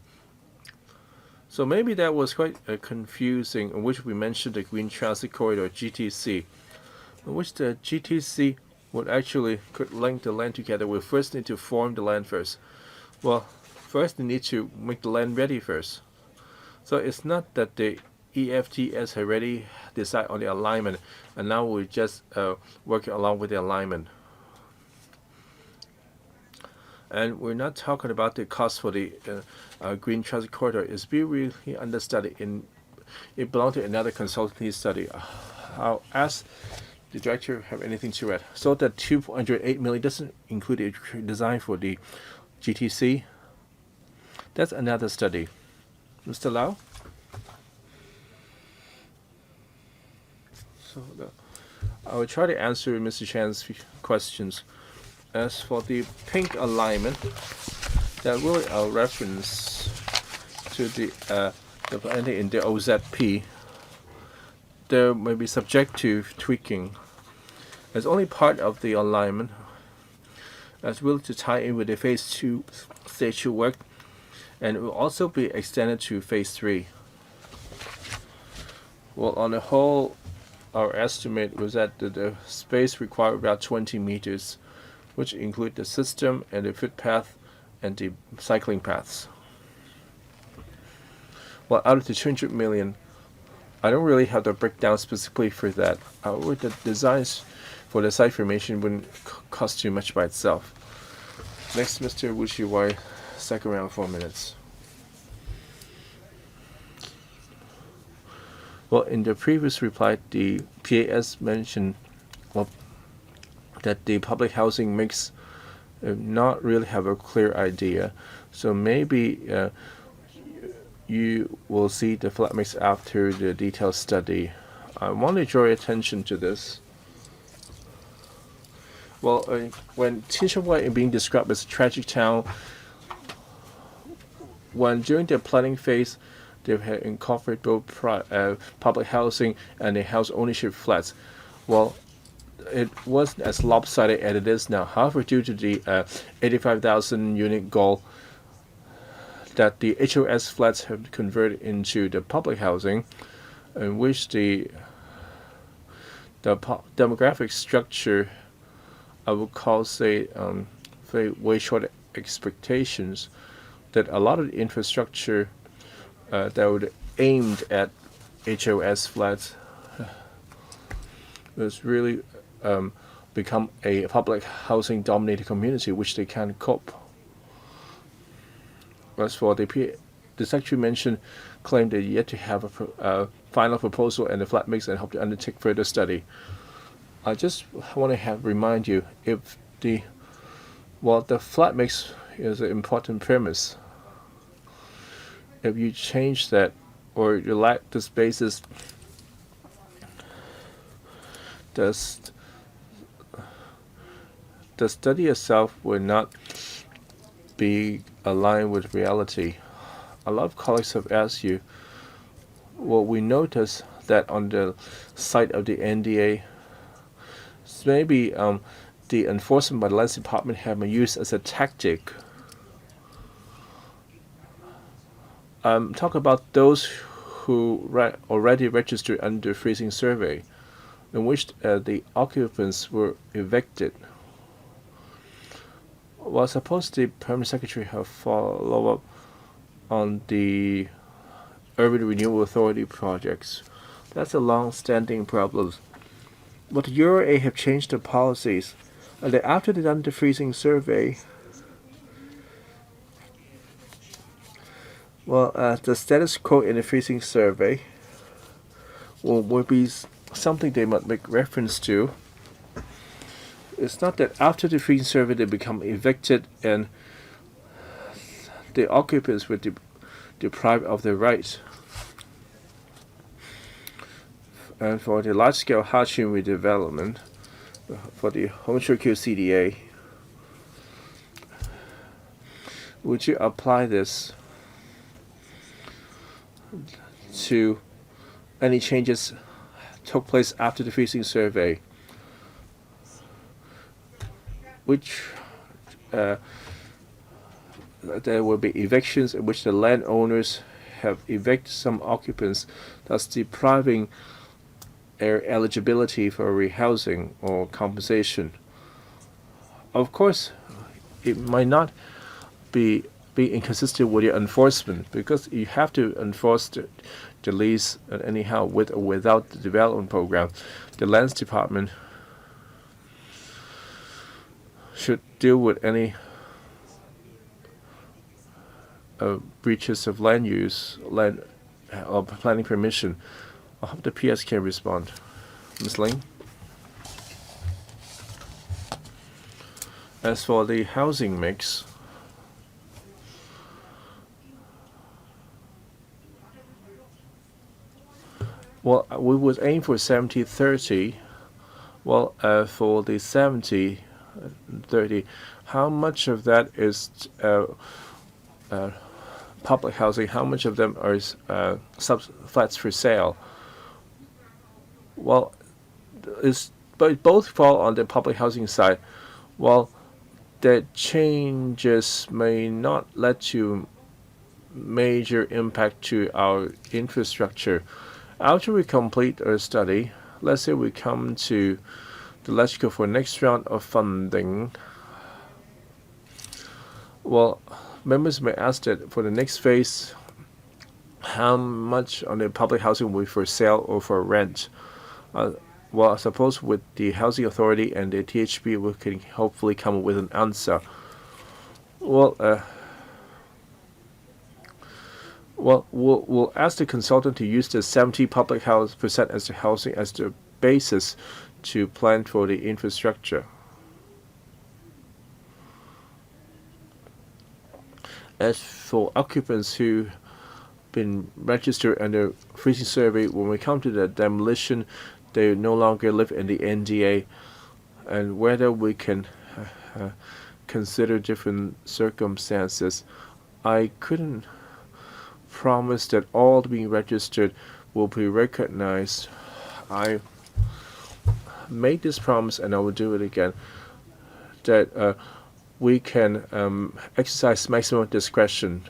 So maybe that was quite confusing, in which we mentioned the Green Transit Corridor GTC, in which the GTC would actually could link the land together. We first need to form the land first. Well, first we need to make the land ready first. So it's not that the EFTS already decided on the alignment, and now we're just working along with the alignment. And we're not talking about the cost for the Green Transit Corridor. It's being really understudied. It belongs to another consultancy study. I'll ask the director have anything to add. So that $208 million doesn't include the design for the GTC. That's another study. Mr. Lau? So I will try to answer Mr. Chan's questions. As for the pink alignment, that really a reference to the in the OZP. There may be subject to tweaking. As only part of the alignment, as will to tie in with the phase 2 stage 2 work, and it will also be extended to phase 3. Well, on the whole, our estimate was that the space required about 20 meters, which include the system and the footpath and the cycling paths. Well, out of the 200 million, I don't really have the breakdown specifically for that. However, the designs for the site formation wouldn't cost too much by itself. Next, Mr. Wushiwai, second round, 4 minutes. Well, in the previous reply, the PAS mentioned that the public housing mix not really have a clear idea. So maybe you will see the flat mix after the detailed study. I want to draw your attention to this. Well, when Tianshanwei is being described as a tragic town, when during their planning phase, they had incorporated both public housing and the house ownership flats. Well, it wasn't as lopsided as it is now. However, due to the 85,000 unit goal that the HOS flats have converted into the public housing, in which the demographic structure, I would call, say, way short expectations, that a lot of the infrastructure that would aimed at HOS flats was really become a public housing dominated community, which they can't cope. As for the Secretary mentioned, claimed they yet to have a final proposal and a flat mix and hope to undertake further study. I just want to remind you, if the flat mix is an important premise. If you change that or you lack the spaces, the study itself will not be aligned with reality. A lot of colleagues have asked you, well, we notice that on the site of the NDA, maybe the enforcement by the Lands Department have been used as a tactic. Talk about those who already registered under freezing survey, in which the occupants were evicted. Well, suppose the Permanent Secretary have follow up on the Urban Renewal Authority projects. That's a long-standing problem. But the URA have changed their policies, and then after they done the freezing survey, the status quo in the freezing survey will be something they might make reference to. It's not that after the freezing survey they become evicted and the occupants were deprived of their rights. And for the large-scale housing redevelopment, for the Hongqiu CDA, would you apply this to any changes took place after the freezing survey, which there will be evictions in which the landowners have evicted some occupants, thus depriving their eligibility for rehousing or compensation. Of course, it might not be inconsistent with your enforcement, because you have to enforce the lease anyhow, with or without the development program. The Lands Department should deal with any breaches of land use, land or planning permission. I hope the PS can respond. Ms. Ling? As for the housing mix, well, we would aim for 70-30. Well, for the 70-30, how much of that is public housing? How much of them are flats for sale? Well, both fall on the public housing side. Well, the changes may not lead to major impact to our infrastructure. After we complete our study, let's say we come to the logical for next round of funding. Well, members may ask that for the next phase, how much on the public housing will be for sale or for rent? Well, I suppose with the Housing Authority and the THB, we can hopefully come up with an answer. Well, we'll ask the consultant to use the 70% public housing as the housing as the basis to plan for the infrastructure. As for occupants who been registered under freezing survey, when we come to the demolition, they no longer live in the NDA, and whether we can consider different circumstances. I couldn't promise that all being registered will be recognized. I made this promise, and I will do it again, that we can exercise maximum discretion.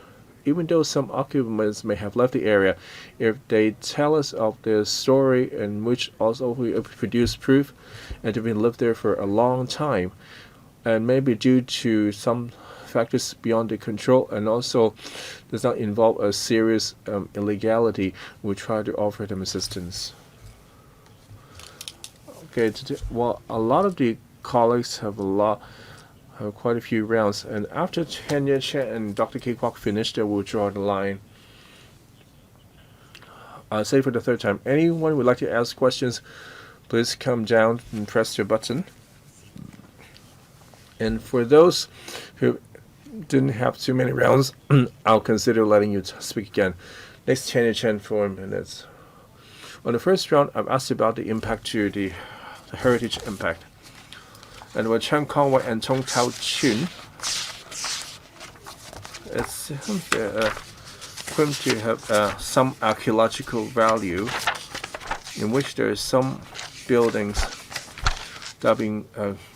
Even though some occupants may have left the area, if they tell us of their story in which also we produce proof and they've been lived there for a long time, and maybe due to some factors beyond their control, and also does not involve a serious illegality, we try to offer them assistance. Okay, well, a lot of the colleagues have quite a few rounds, and after Tanya Chen and Dr. K. Kwok finish, they will draw the line. I'll say for the third time, anyone who would like to ask questions, please come down and press your button. And for those who didn't have too many rounds, I'll consider letting you speak again. Next, Tanya Chen for minutes. On the first round, I've asked about the impact to the heritage impact. And with Chen Conway and Tong Tao Chun, it seems claimed to have some archaeological value, in which there are some buildings that are being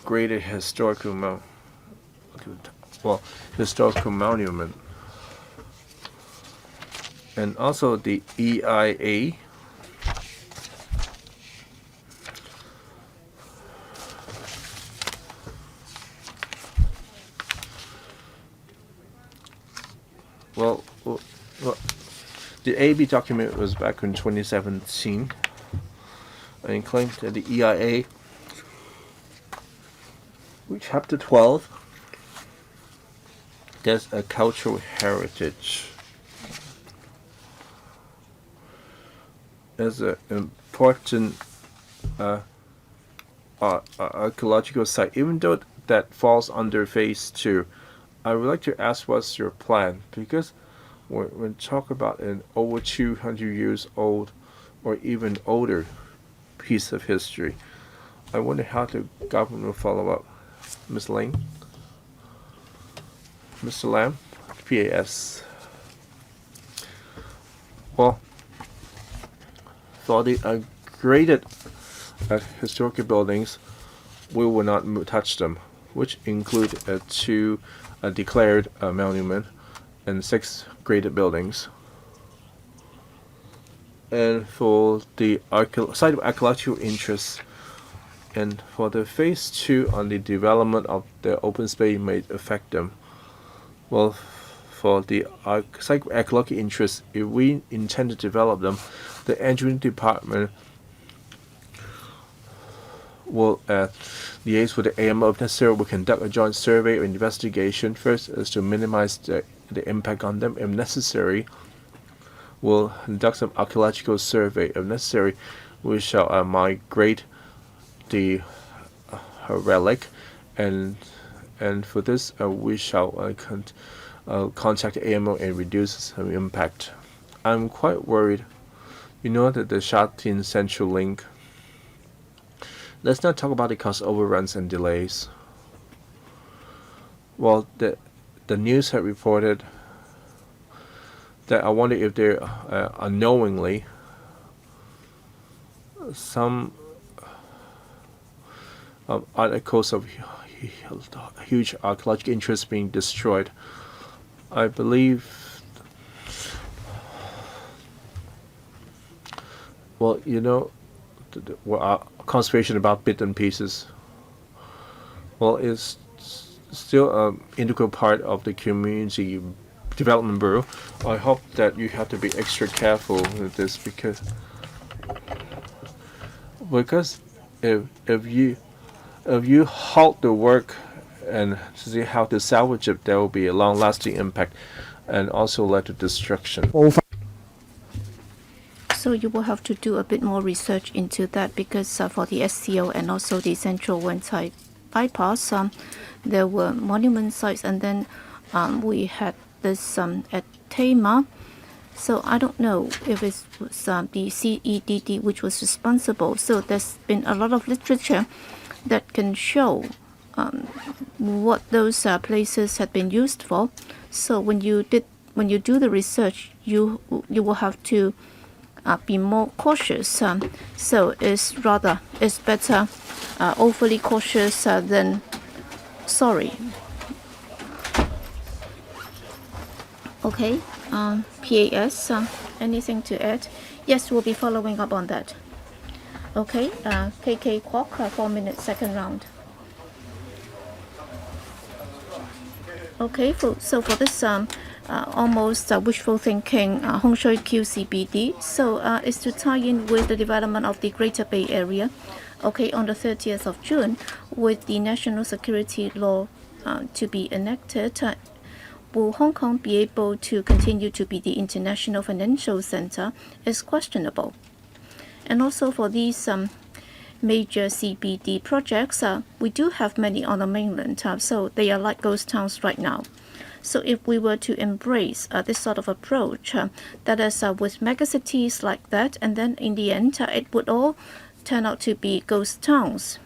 graded historical monument. And also the EIA Well, the AB document was back in 2017 and claimed that the EIA, Chapter 12, there's a cultural heritage. As an important archaeological site, even though that falls under Phase 2. I would like to ask, what's your plan? Because when we talk about an over 200 years old or even older piece of history, I wonder how the government will follow up. Ms. Ling? Mr. Lam? PAS. Well, for the graded historical buildings, we will not touch them, which include two declared monument and 6 graded buildings. And for the site of archaeological interest, and for the Phase 2 on the development of the open space may affect them. Well, for the site of archaeological interest, if we intend to develop them, the engineering department will liaise with the AMO if necessary. Will conduct a joint survey or investigation. First is to minimize the impact on them. If necessary, we'll conduct some archaeological survey. If necessary, we shall migrate the relic, and for this we shall contact the AMO and reduce some impact. I'm quite worried. You know that the Shatin Central Link. Let's not talk about the cost overruns and delays. Well, the news had reported that I wonder if there unknowingly some articles of huge archaeological interest being destroyed. I believe, well, you know, conservation about bits and pieces. Well, it's still an integral part of the community development bureau. I hope that you have to be extra careful with this, because if you halt the work and see how to salvage it, there will be a long-lasting impact and also lead to destruction. So you will have to do a bit more research into that, because for the SCO and also the Central Wen-Tai bypass, there were monument sites, and then we had this at Tama. So I don't know if it was the CEDD which was responsible. So there's been a lot of literature that can show what those places had been used for. So when you do the research, you will have to be more cautious. So it's better overly cautious than sorry. Okay, PAS, anything to add? Yes, we'll be following up on that. Okay, KK Kwok, 4 minutes, second round. Okay, so for this almost wishful thinking Hong Shui Q CBD, so it's to tie in with the development of the Greater Bay Area. Okay, on the 30th of June, with the national security law to be enacted, will Hong Kong be able to continue to be the international financial center is questionable. And also for these major CBD projects, we do have many on the mainland, so they are like ghost towns right now. So if we were to embrace this sort of approach, that is with megacities like that, and then in the end, it would all turn out to be ghost towns.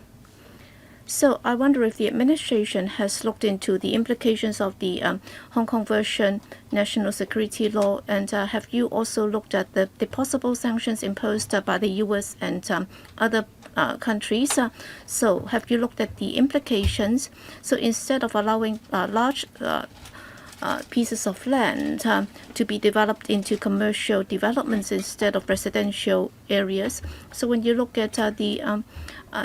So I wonder if the administration has looked into the implications of the Hong Kong version national security law, and have you also looked at the possible sanctions imposed by the US and other countries? So have you looked at the implications? So instead of allowing large pieces of land to be developed into commercial developments instead of residential areas. So when you look at the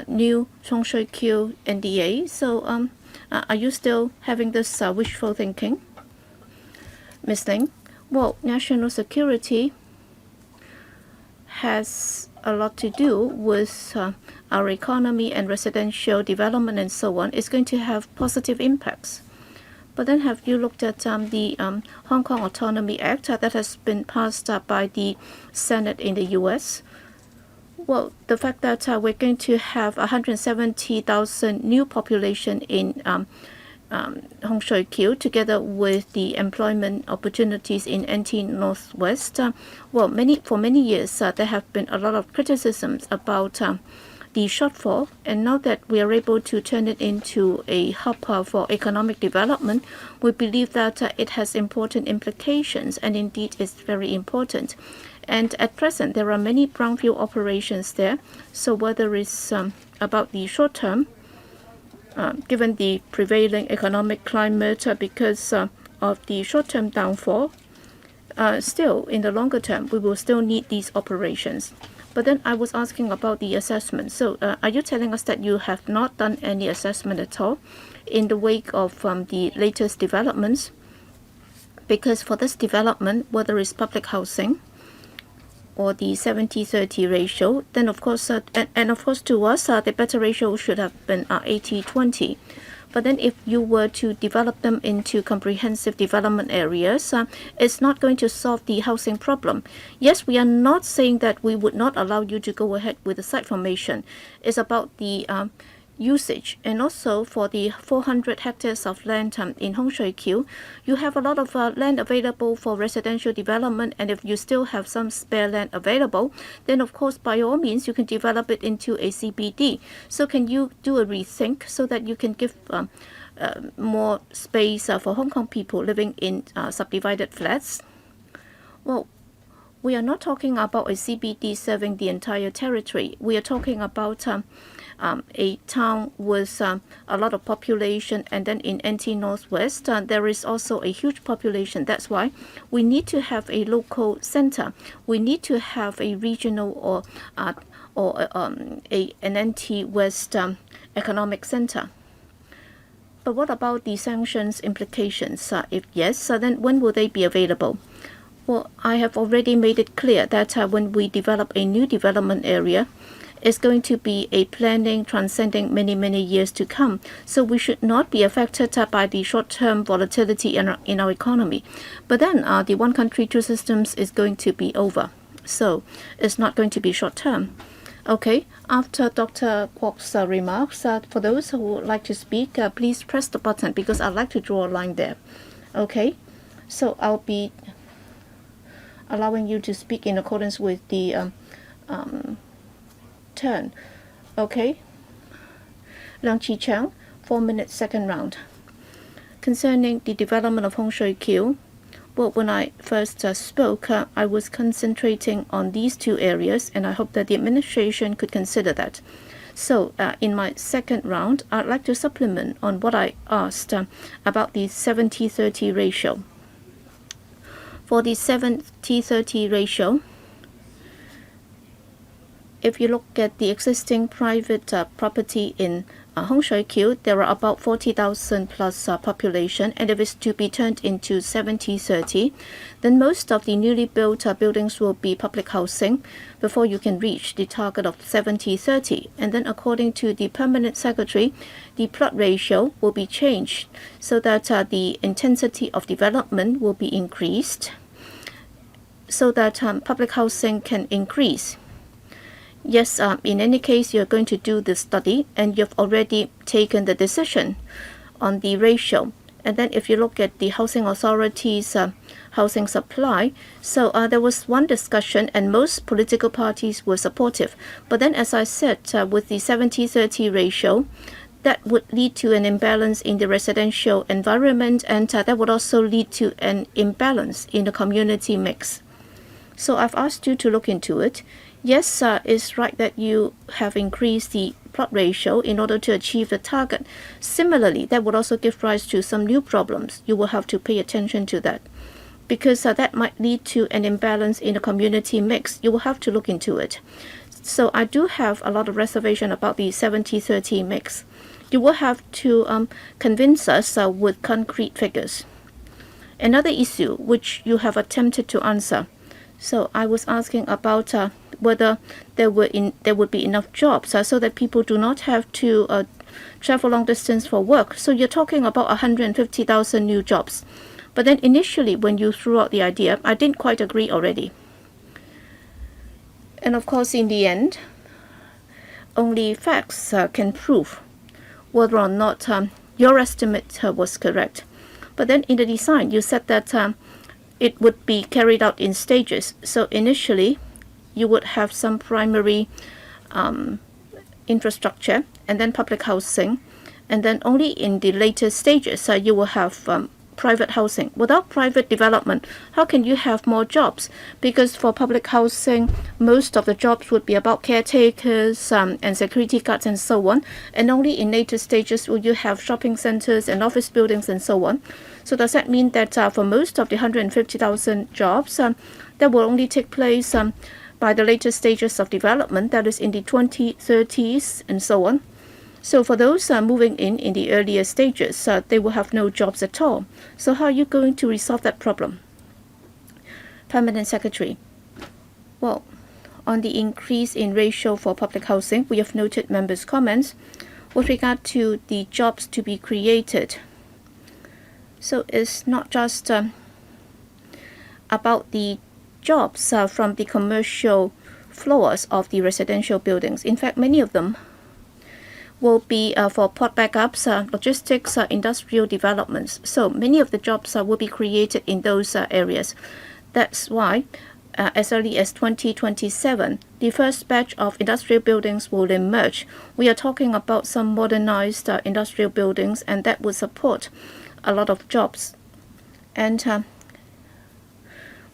new Hong Shui Q NDA, so are you still having this wishful thinking, Ms. Ling? Well, national security has a lot to do with our economy and residential development and so on. It's going to have positive impacts. But then have you looked at the Hong Kong Autonomy Act that has been passed by the Senate in the US? Well, the fact that we're going to have 170,000 new population in Hong Shui Q, together with the employment opportunities in NT Northwest. Well, for many years, there have been a lot of criticisms about the shortfall, and now that we are able to turn it into a hub for economic development, we believe that it has important implications, and indeed it's very important. And at present, there are many brownfield operations there. So whether it's about the short term, given the prevailing economic climate, because of the short-term downfall, still in the longer term, we will still need these operations. But then I was asking about the assessment. So are you telling us that you have not done any assessment at all in the wake of the latest developments? Because for this development, whether it's public housing or the 70-30 ratio, then of course, and of course to us, the better ratio should have been 80-20. But then if you were to develop them into comprehensive development areas, it's not going to solve the housing problem. Yes, we are not saying that we would not allow you to go ahead with the site formation. It's about the usage. And also for the 400 hectares of land in Hong Shui Q, you have a lot of land available for residential development, and if you still have some spare land available, then of course by all means you can develop it into a CBD. So can you do a rethink so that you can give more space for Hong Kong people living in subdivided flats? Well, we are not talking about a CBD serving the entire territory. We are talking about a town with a lot of population, and then in NT Northwest there is also a huge population. That's why we need to have a local center. We need to have a regional or an NT West economic center. But what about the sanctions implications? If yes, then when will they be available? Well, I have already made it clear that when we develop a new development area, it's going to be a planning transcending many, many years to come. So we should not be affected by the short-term volatility in our economy. But then the one country, two systems is going to be over. So it's not going to be short-term. Okay, after Dr. Kwok's remarks, for those who would like to speak, please press the button because I'd like to draw a line there. Okay. So I'll be allowing you to speak in accordance with the turn. Okay. Leung Chi-Chang, 4 minutes, second round. Concerning the development of Hong Shui Kiu, well, when I first spoke, I was concentrating on these two areas, and I hope that the administration could consider that. So in my second round, I'd like to supplement on what I asked about the 70-30 ratio. For the 70-30 ratio, if you look at the existing private property in Hong Shui Kiu, there are about 40,000 plus population, and if it's to be turned into 70-30, then most of the newly built buildings will be public housing before you can reach the target of 70-30. And then according to the permanent secretary, the plot ratio will be changed so that the intensity of development will be increased so that public housing can increase. Yes, in any case, you're going to do the study and you've already taken the decision on the ratio. And then if you look at the housing authorities' housing supply, so there was one discussion and most political parties were supportive. But then, as I said, with the 70-30 ratio, that would lead to an imbalance in the residential environment, and that would also lead to an imbalance in the community mix. So I've asked you to look into it. Yes, it's right that you have increased the plot ratio in order to achieve the target. Similarly, that would also give rise to some new problems. You will have to pay attention to that because that might lead to an imbalance in the community mix. You will have to look into it. So I do have a lot of reservation about the 70-30 mix. You will have to convince us with concrete figures. Another issue which you have attempted to answer. So I was asking about whether there would be enough jobs so that people do not have to travel long distance for work. So you're talking about 150,000 new jobs. But then initially when you threw out the idea, I didn't quite agree already. And of course, in the end, only facts can prove whether or not your estimate was correct. But then in the design, you said that it would be carried out in stages. So initially, you would have some primary infrastructure and then public housing, and then only in the later stages you will have private housing. Without private development, how can you have more jobs? Because for public housing, most of the jobs would be about caretakers and security guards and so on, and only in later stages will you have shopping centers and office buildings and so on. So does that mean that for most of the 150,000 jobs, that will only take place by the later stages of development, that is in the 2030s and so on? So for those moving in the earlier stages, they will have no jobs at all. So how are you going to resolve that problem? Permanent Secretary. Well, on the increase in ratio for public housing, we have noted members' comments with regard to the jobs to be created. So it's not just about the jobs from the commercial floors of the residential buildings. In fact, many of them will be for port backups, logistics, industrial developments. So many of the jobs will be created in those areas. That's why as early as 2027, the first batch of industrial buildings will emerge. We are talking about some modernized industrial buildings, and that will support a lot of jobs. And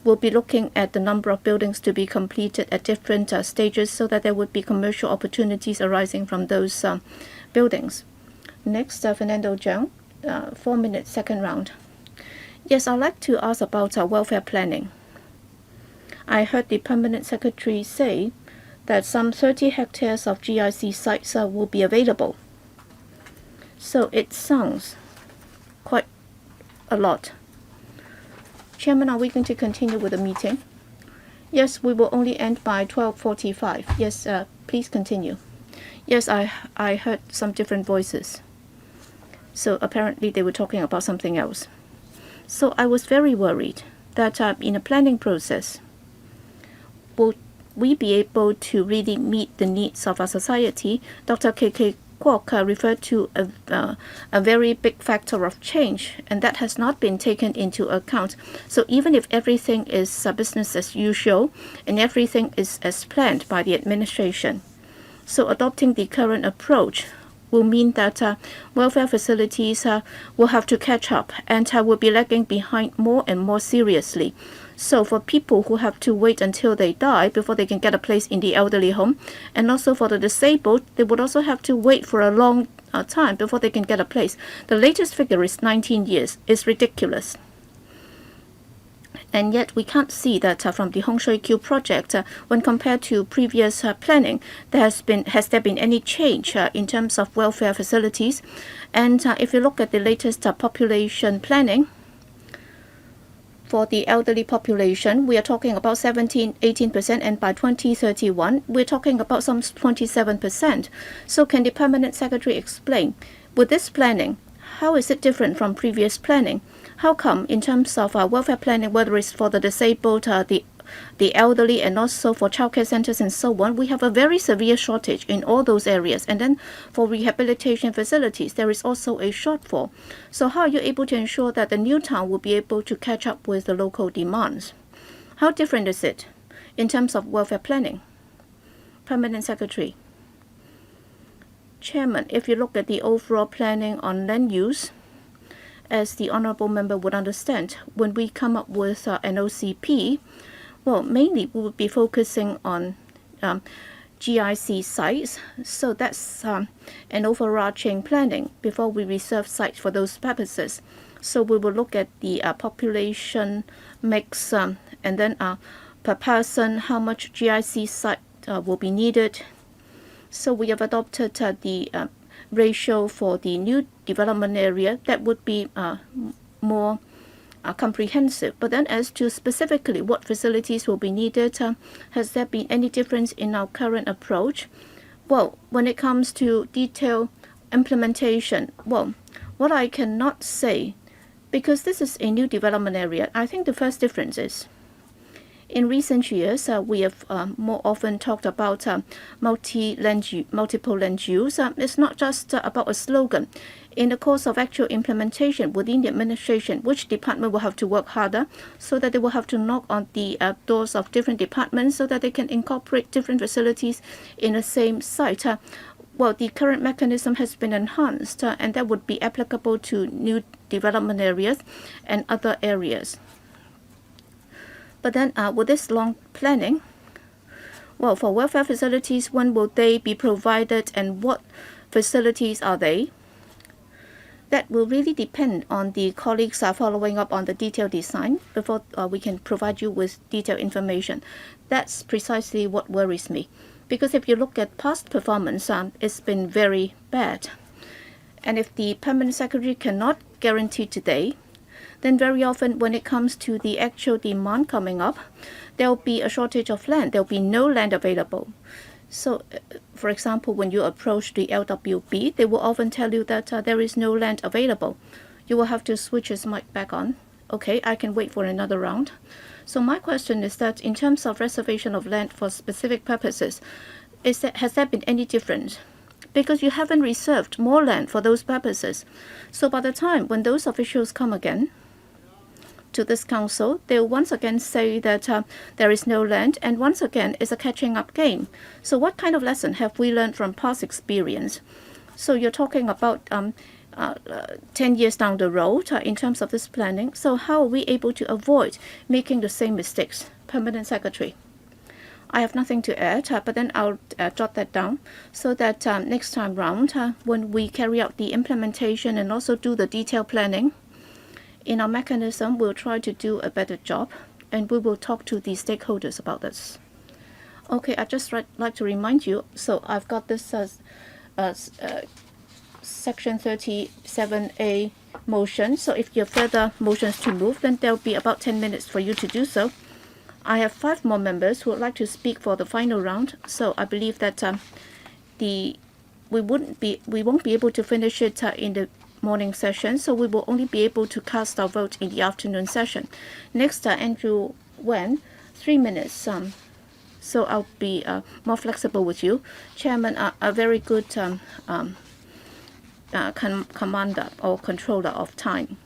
we'll be looking at the number of buildings to be completed at different stages so that there would be commercial opportunities arising from those buildings. Next, Fernando Zhang, 4 minutes, second round. Yes, I'd like to ask about welfare planning. I heard the Permanent Secretary say that some 30 hectares of GIC sites will be available. So it sounds quite a lot. Chairman, are we going to continue with the meeting? Yes, we will only end by 12:45. Yes, please continue. Yes, I heard some different voices. So apparently they were talking about something else. So I was very worried that in a planning process, will we be able to really meet the needs of our society? Dr. K.K. Kwok referred to a very big factor of change, and that has not been taken into account. So even if everything is business as usual and everything is as planned by the administration, so adopting the current approach will mean that welfare facilities will have to catch up and will be lagging behind more and more seriously. So for people who have to wait until they die before they can get a place in the elderly home, and also for the disabled, they would also have to wait for a long time before they can get a place. The latest figure is 19 years. It's ridiculous. And yet we can't see that from the Hong Shui Kiu project, when compared to previous planning, has there been any change in terms of welfare facilities? And if you look at the latest population planning, for the elderly population, we are talking about 17-18%, and by 2031, we're talking about some 27%. So can the Permanent Secretary explain, with this planning, how is it different from previous planning? How come in terms of welfare planning, whether it's for the disabled, the elderly, and also for childcare centers and so on, we have a very severe shortage in all those areas. And then for rehabilitation facilities, there is also a shortfall. So how are you able to ensure that the new town will be able to catch up with the local demands? How different is it in terms of welfare planning? Permanent Secretary. Chairman, if you look at the overall planning on land use, as the honourable member would understand, when we come up with an OCP, well, mainly we would be focusing on GIC sites. So that's an overarching planning before we reserve sites for those purposes. So we will look at the population mix and then per person, how much GIC site will be needed. So we have adopted the ratio for the new development area that would be more comprehensive. But then as to specifically what facilities will be needed, has there been any difference in our current approach? Well, when it comes to detailed implementation, well, what I cannot say, because this is a new development area, I think the first difference is, in recent years, we have more often talked about multiple land use. It's not just about a slogan. In the course of actual implementation within the administration, which department will have to work harder so that they will have to knock on the doors of different departments so that they can incorporate different facilities in the same site. Well, the current mechanism has been enhanced, and that would be applicable to new development areas and other areas. But then with this long planning, well, for welfare facilities, when will they be provided and what facilities are they? That will really depend on the colleagues following up on the detailed design before we can provide you with detailed information. That's precisely what worries me. Because if you look at past performance, it's been very bad. And if the Permanent Secretary cannot guarantee today, then very often when it comes to the actual demand coming up, there will be a shortage of land. There will be no land available. So, for example, when you approach the LWB, they will often tell you that there is no land available. You will have to switch his mic back on. Okay, I can wait for another round. So my question is that in terms of reservation of land for specific purposes, has there been any difference? Because you haven't reserved more land for those purposes. So by the time when those officials come again to this council, they'll once again say that there is no land, and once again it's a catching up game. So what kind of lesson have we learned from past experience? So you're talking about 10 years down the road in terms of this planning. So how are we able to avoid making the same mistakes? Permanent Secretary. I have nothing to add, but then I'll jot that down so that next time round, when we carry out the implementation and also do the detailed planning, in our mechanism, we'll try to do a better job, and we will talk to the stakeholders about this. Okay, I'd just like to remind you, so I've got this Section 37A motion. So if you have further motions to move, then there'll be about 10 minutes for you to do so. I have 5 more members who would like to speak for the final round. So I believe that we won't be able to finish it in the morning session. So we will only be able to cast our vote in the afternoon session. Next, Andrew Wen, 3 minutes. So I'll be more flexible with you. Chairman, a very good commander or controller of time.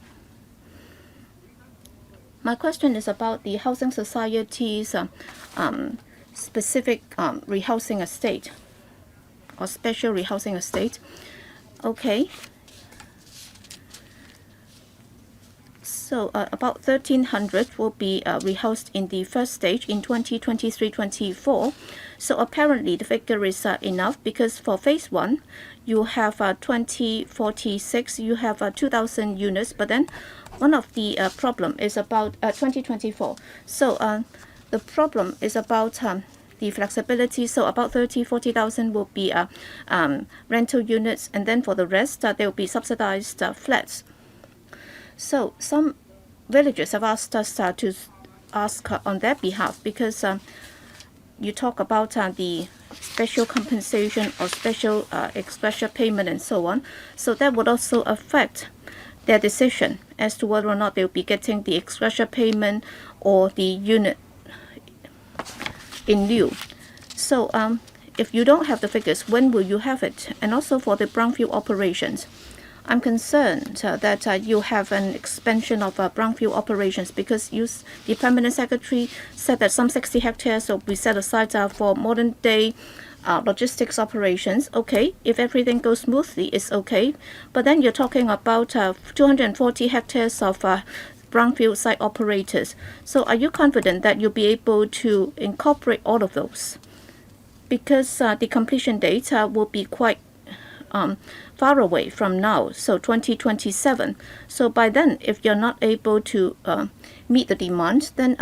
My question is about the housing society's specific rehousing estate or special rehousing estate. Okay. So about 1,300 will be rehoused in the first stage in 2023-24. So apparently the figure is enough, because for phase 1, you have 2046, you have 2,000 units, but then one of the problem is about 2024. So the problem is about the flexibility. So about 40,000 will be rental units, and then for the rest, there will be subsidized flats. So some villagers have asked us to ask on their behalf, because you talk about the special compensation or special express payment and so on. So that would also affect their decision as to whether or not they will be getting the express payment or the unit in lieu. So if you don't have the figures, when will you have it? And also for the brownfield operations, I'm concerned that you have an expansion of brownfield operations, because the Permanent Secretary said that some 60 hectares will be set aside for modern day logistics operations. Okay, if everything goes smoothly, it's okay. But then you're talking about 240 hectares of brownfield site operators. So are you confident that you'll be able to incorporate all of those? Because the completion date will be quite far away from now, so 2027. So by then, if you're not able to meet the demand, then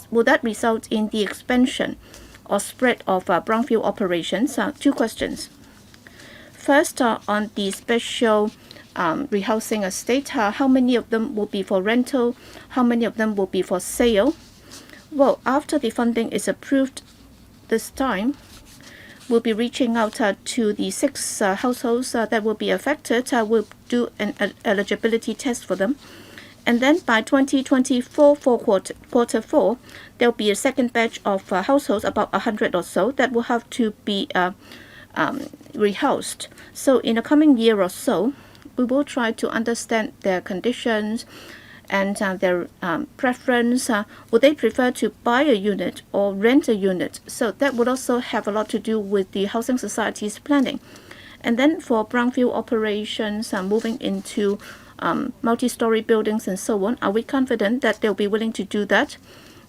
will that result in the expansion or spread of brownfield operations? Two questions. First, on the special rehousing estate, how many of them will be for rental? How many of them will be for sale? Well, after the funding is approved this time, we'll be reaching out to the 6 households that will be affected. We'll do an eligibility test for them. And then by 2024, for quarter 4, there'll be a second batch of households, about 100 or so, that will have to be rehoused. So in the coming year or so, we will try to understand their conditions and their preference. Would they prefer to buy a unit or rent a unit? So that would also have a lot to do with the housing society's planning. And then for brownfield operations, moving into multi-story buildings and so on, are we confident that they'll be willing to do that?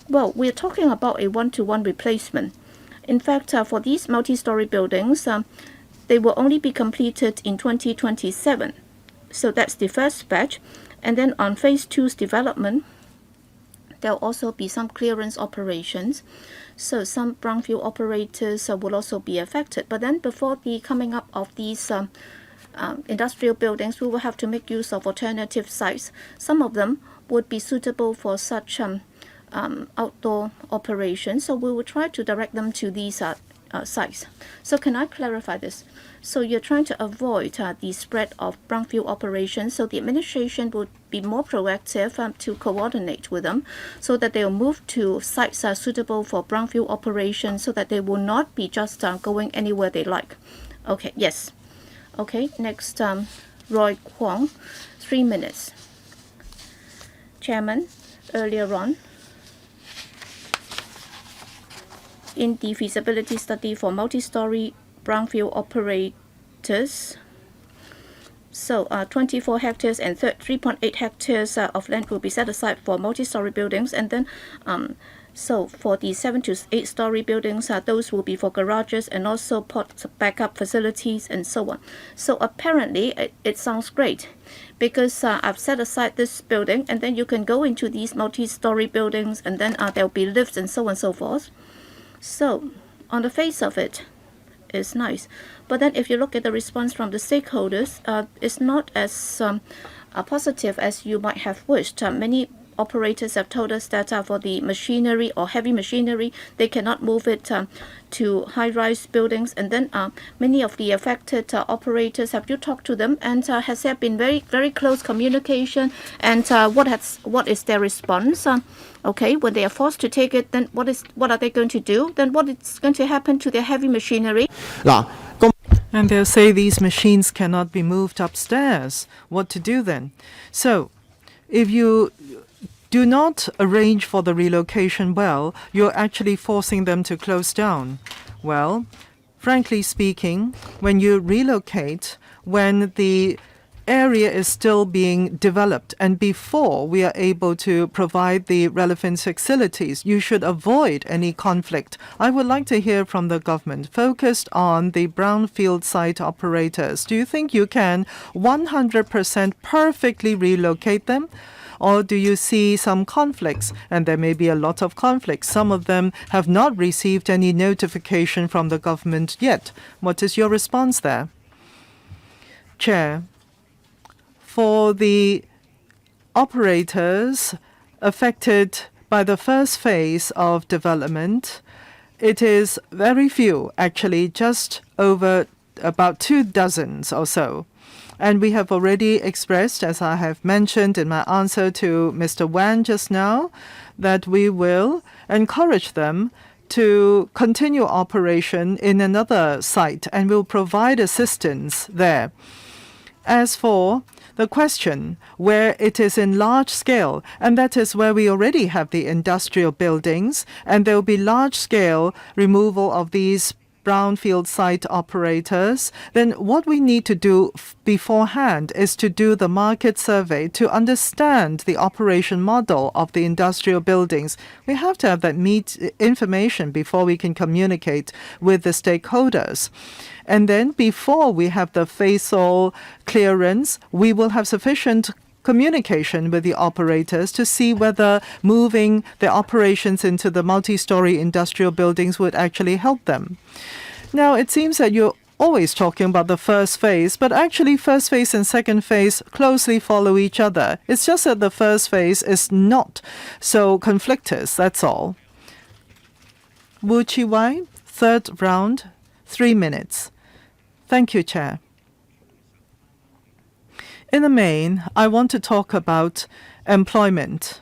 Well, we're talking about a one-to-one replacement. In fact, for these multi-story buildings, they will only be completed in 2027. So that's the first batch. And then on phase 2's development, there'll also be some clearance operations. So some brownfield operators will also be affected. But then before the coming up of these industrial buildings, we will have to make use of alternative sites. Some of them would be suitable for such outdoor operations. So we will try to direct them to these sites. So can I clarify this? So you're trying to avoid the spread of brownfield operations, so the administration would be more proactive to coordinate with them, so that they'll move to sites suitable for brownfield operations, so that they will not be just going anywhere they like. Okay, yes. Okay, next, Roy Kwong, 3 minutes. Chairman, earlier on, in the feasibility study for multi-story brownfield operators, so 24 hectares and 3.8 hectares of land will be set aside for multi-story buildings, and then so for the 7 to 8 story buildings, those will be for garages and also port backup facilities and so on. So apparently it sounds great, because I've set aside this building, and then you can go into these multi-story buildings, and then there'll be lifts and so on and so forth. So on the face of it, it's nice. But then if you look at the response from the stakeholders, it's not as positive as you might have wished. Many operators have told us that for the machinery or heavy machinery, they cannot move it to high-rise buildings. And then many of the affected operators, have you talked to them? And has there been very, very close communication? And what is their response? Okay, when they are forced to take it, then what are they going to do? Then what is going to happen to their heavy machinery? And they'll say these machines cannot be moved upstairs. What to do then? So, if you do not arrange for the relocation well, you're actually forcing them to close down. Well, frankly speaking, when you relocate, when the area is still being developed and before we are able to provide the relevant facilities, you should avoid any conflict. I would like to hear from the government focused on the brownfield site operators. Do you think you can 100% perfectly relocate them? Or do you see some conflicts? And there may be a lot of conflicts. Some of them have not received any notification from the government yet. What is your response there? Chair, for the operators affected by the first phase of development, it is very few, actually just over about 24 or so. And we have already expressed, as I have mentioned in my answer to Mr. Wan just now, that we will encourage them to continue operation in another site and will provide assistance there. As for the question where it is in large scale, and that is where we already have the industrial buildings, and there will be large scale removal of these brownfield site operators, then what we need to do beforehand is to do the market survey to understand the operation model of the industrial buildings. We have to have that information before we can communicate with the stakeholders. And then before we have the facial clearance, we will have sufficient communication with the operators to see whether moving the operations into the multi-story industrial buildings would actually help them. Now, it seems that you're always talking about the first phase, but actually first phase and second phase closely follow each other. It's just that the first phase is not so conflictous, that's all. Wu Chi-wai, third round, 3 minutes. Thank you, Chair. In the main, I want to talk about employment.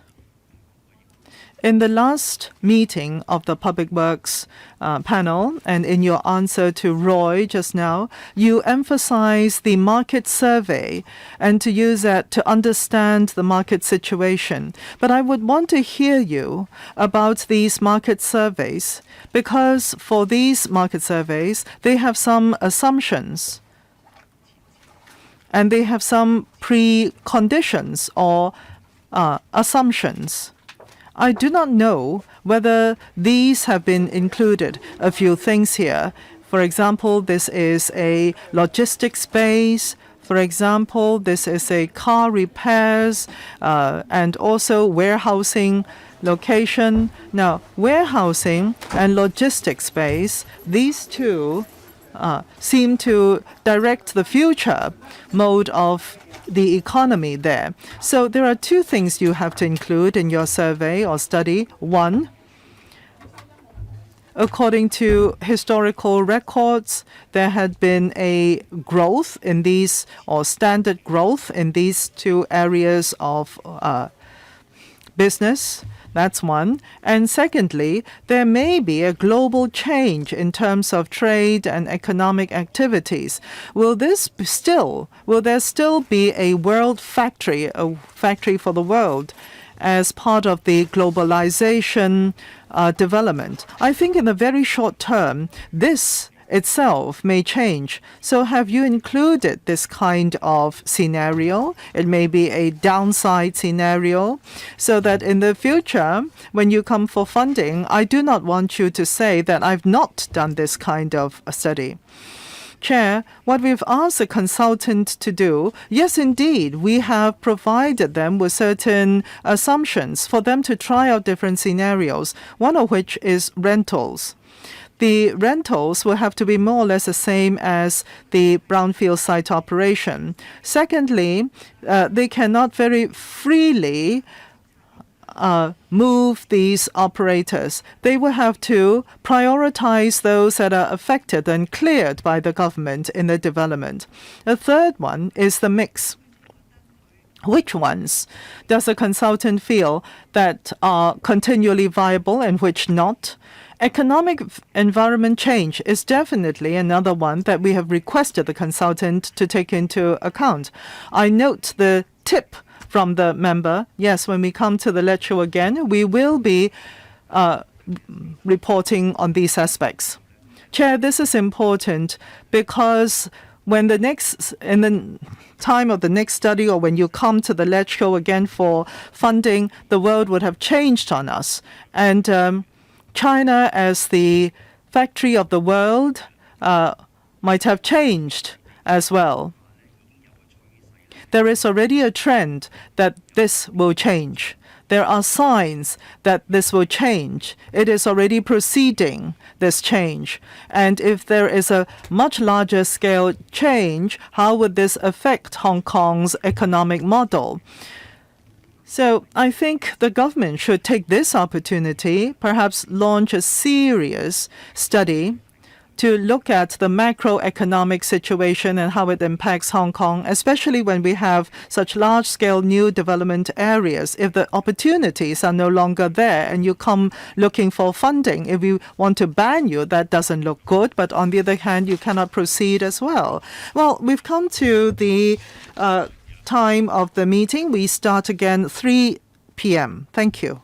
In the last meeting of the Public Works panel, and in your answer to Roy just now, you emphasized the market survey and to use that to understand the market situation. But I would want to hear you about these market surveys, because for these market surveys, they have some assumptions. And they have some preconditions or assumptions. I do not know whether these have been included. A few things here. For example, this is a logistics space. For example, this is a car repairs and also warehousing location. Now, warehousing and logistics space, these two seem to direct the future mode of the economy there. So there are two things you have to include in your survey or study. One, according to historical records, there had been a growth in these, or standard growth in these two areas of business. That's one. And secondly, there may be a global change in terms of trade and economic activities. Will there still be a world factory, a factory for the world, as part of the globalization development? I think in the very short term, this itself may change. So have you included this kind of scenario? It may be a downside scenario, so that in the future, when you come for funding, I do not want you to say that I've not done this kind of a study. Chair, what we've asked the consultant to do, yes, indeed, we have provided them with certain assumptions for them to try out different scenarios, one of which is rentals. The rentals will have to be more or less the same as the brownfield site operation. Secondly, they cannot very freely move these operators. They will have to prioritize those that are affected and cleared by the government in the development. The third one is the mix. Which ones does the consultant feel that are continually viable and which not? Economic environment change is definitely another one that we have requested the consultant to take into account. I note the tip from the member. Yes, when we come to the lecture again, we will be reporting on these aspects. Chair, this is important because when in the time of the next study or when you come to the lecture again for funding, the world would have changed on us. And China, as the factory of the world, might have changed as well. There is already a trend that this will change. There are signs that this will change. It is already proceeding, this change. And if there is a much larger scale change, how would this affect Hong Kong's economic model? So I think the government should take this opportunity, perhaps launch a serious study to look at the macroeconomic situation and how it impacts Hong Kong, especially when we have such large-scale new development areas. If the opportunities are no longer there and you come looking for funding, if we want to ban you, that doesn't look good. But on the other hand, you cannot proceed as well. Well, we've come to the time of the meeting. We start again 3 p.m. Thank you.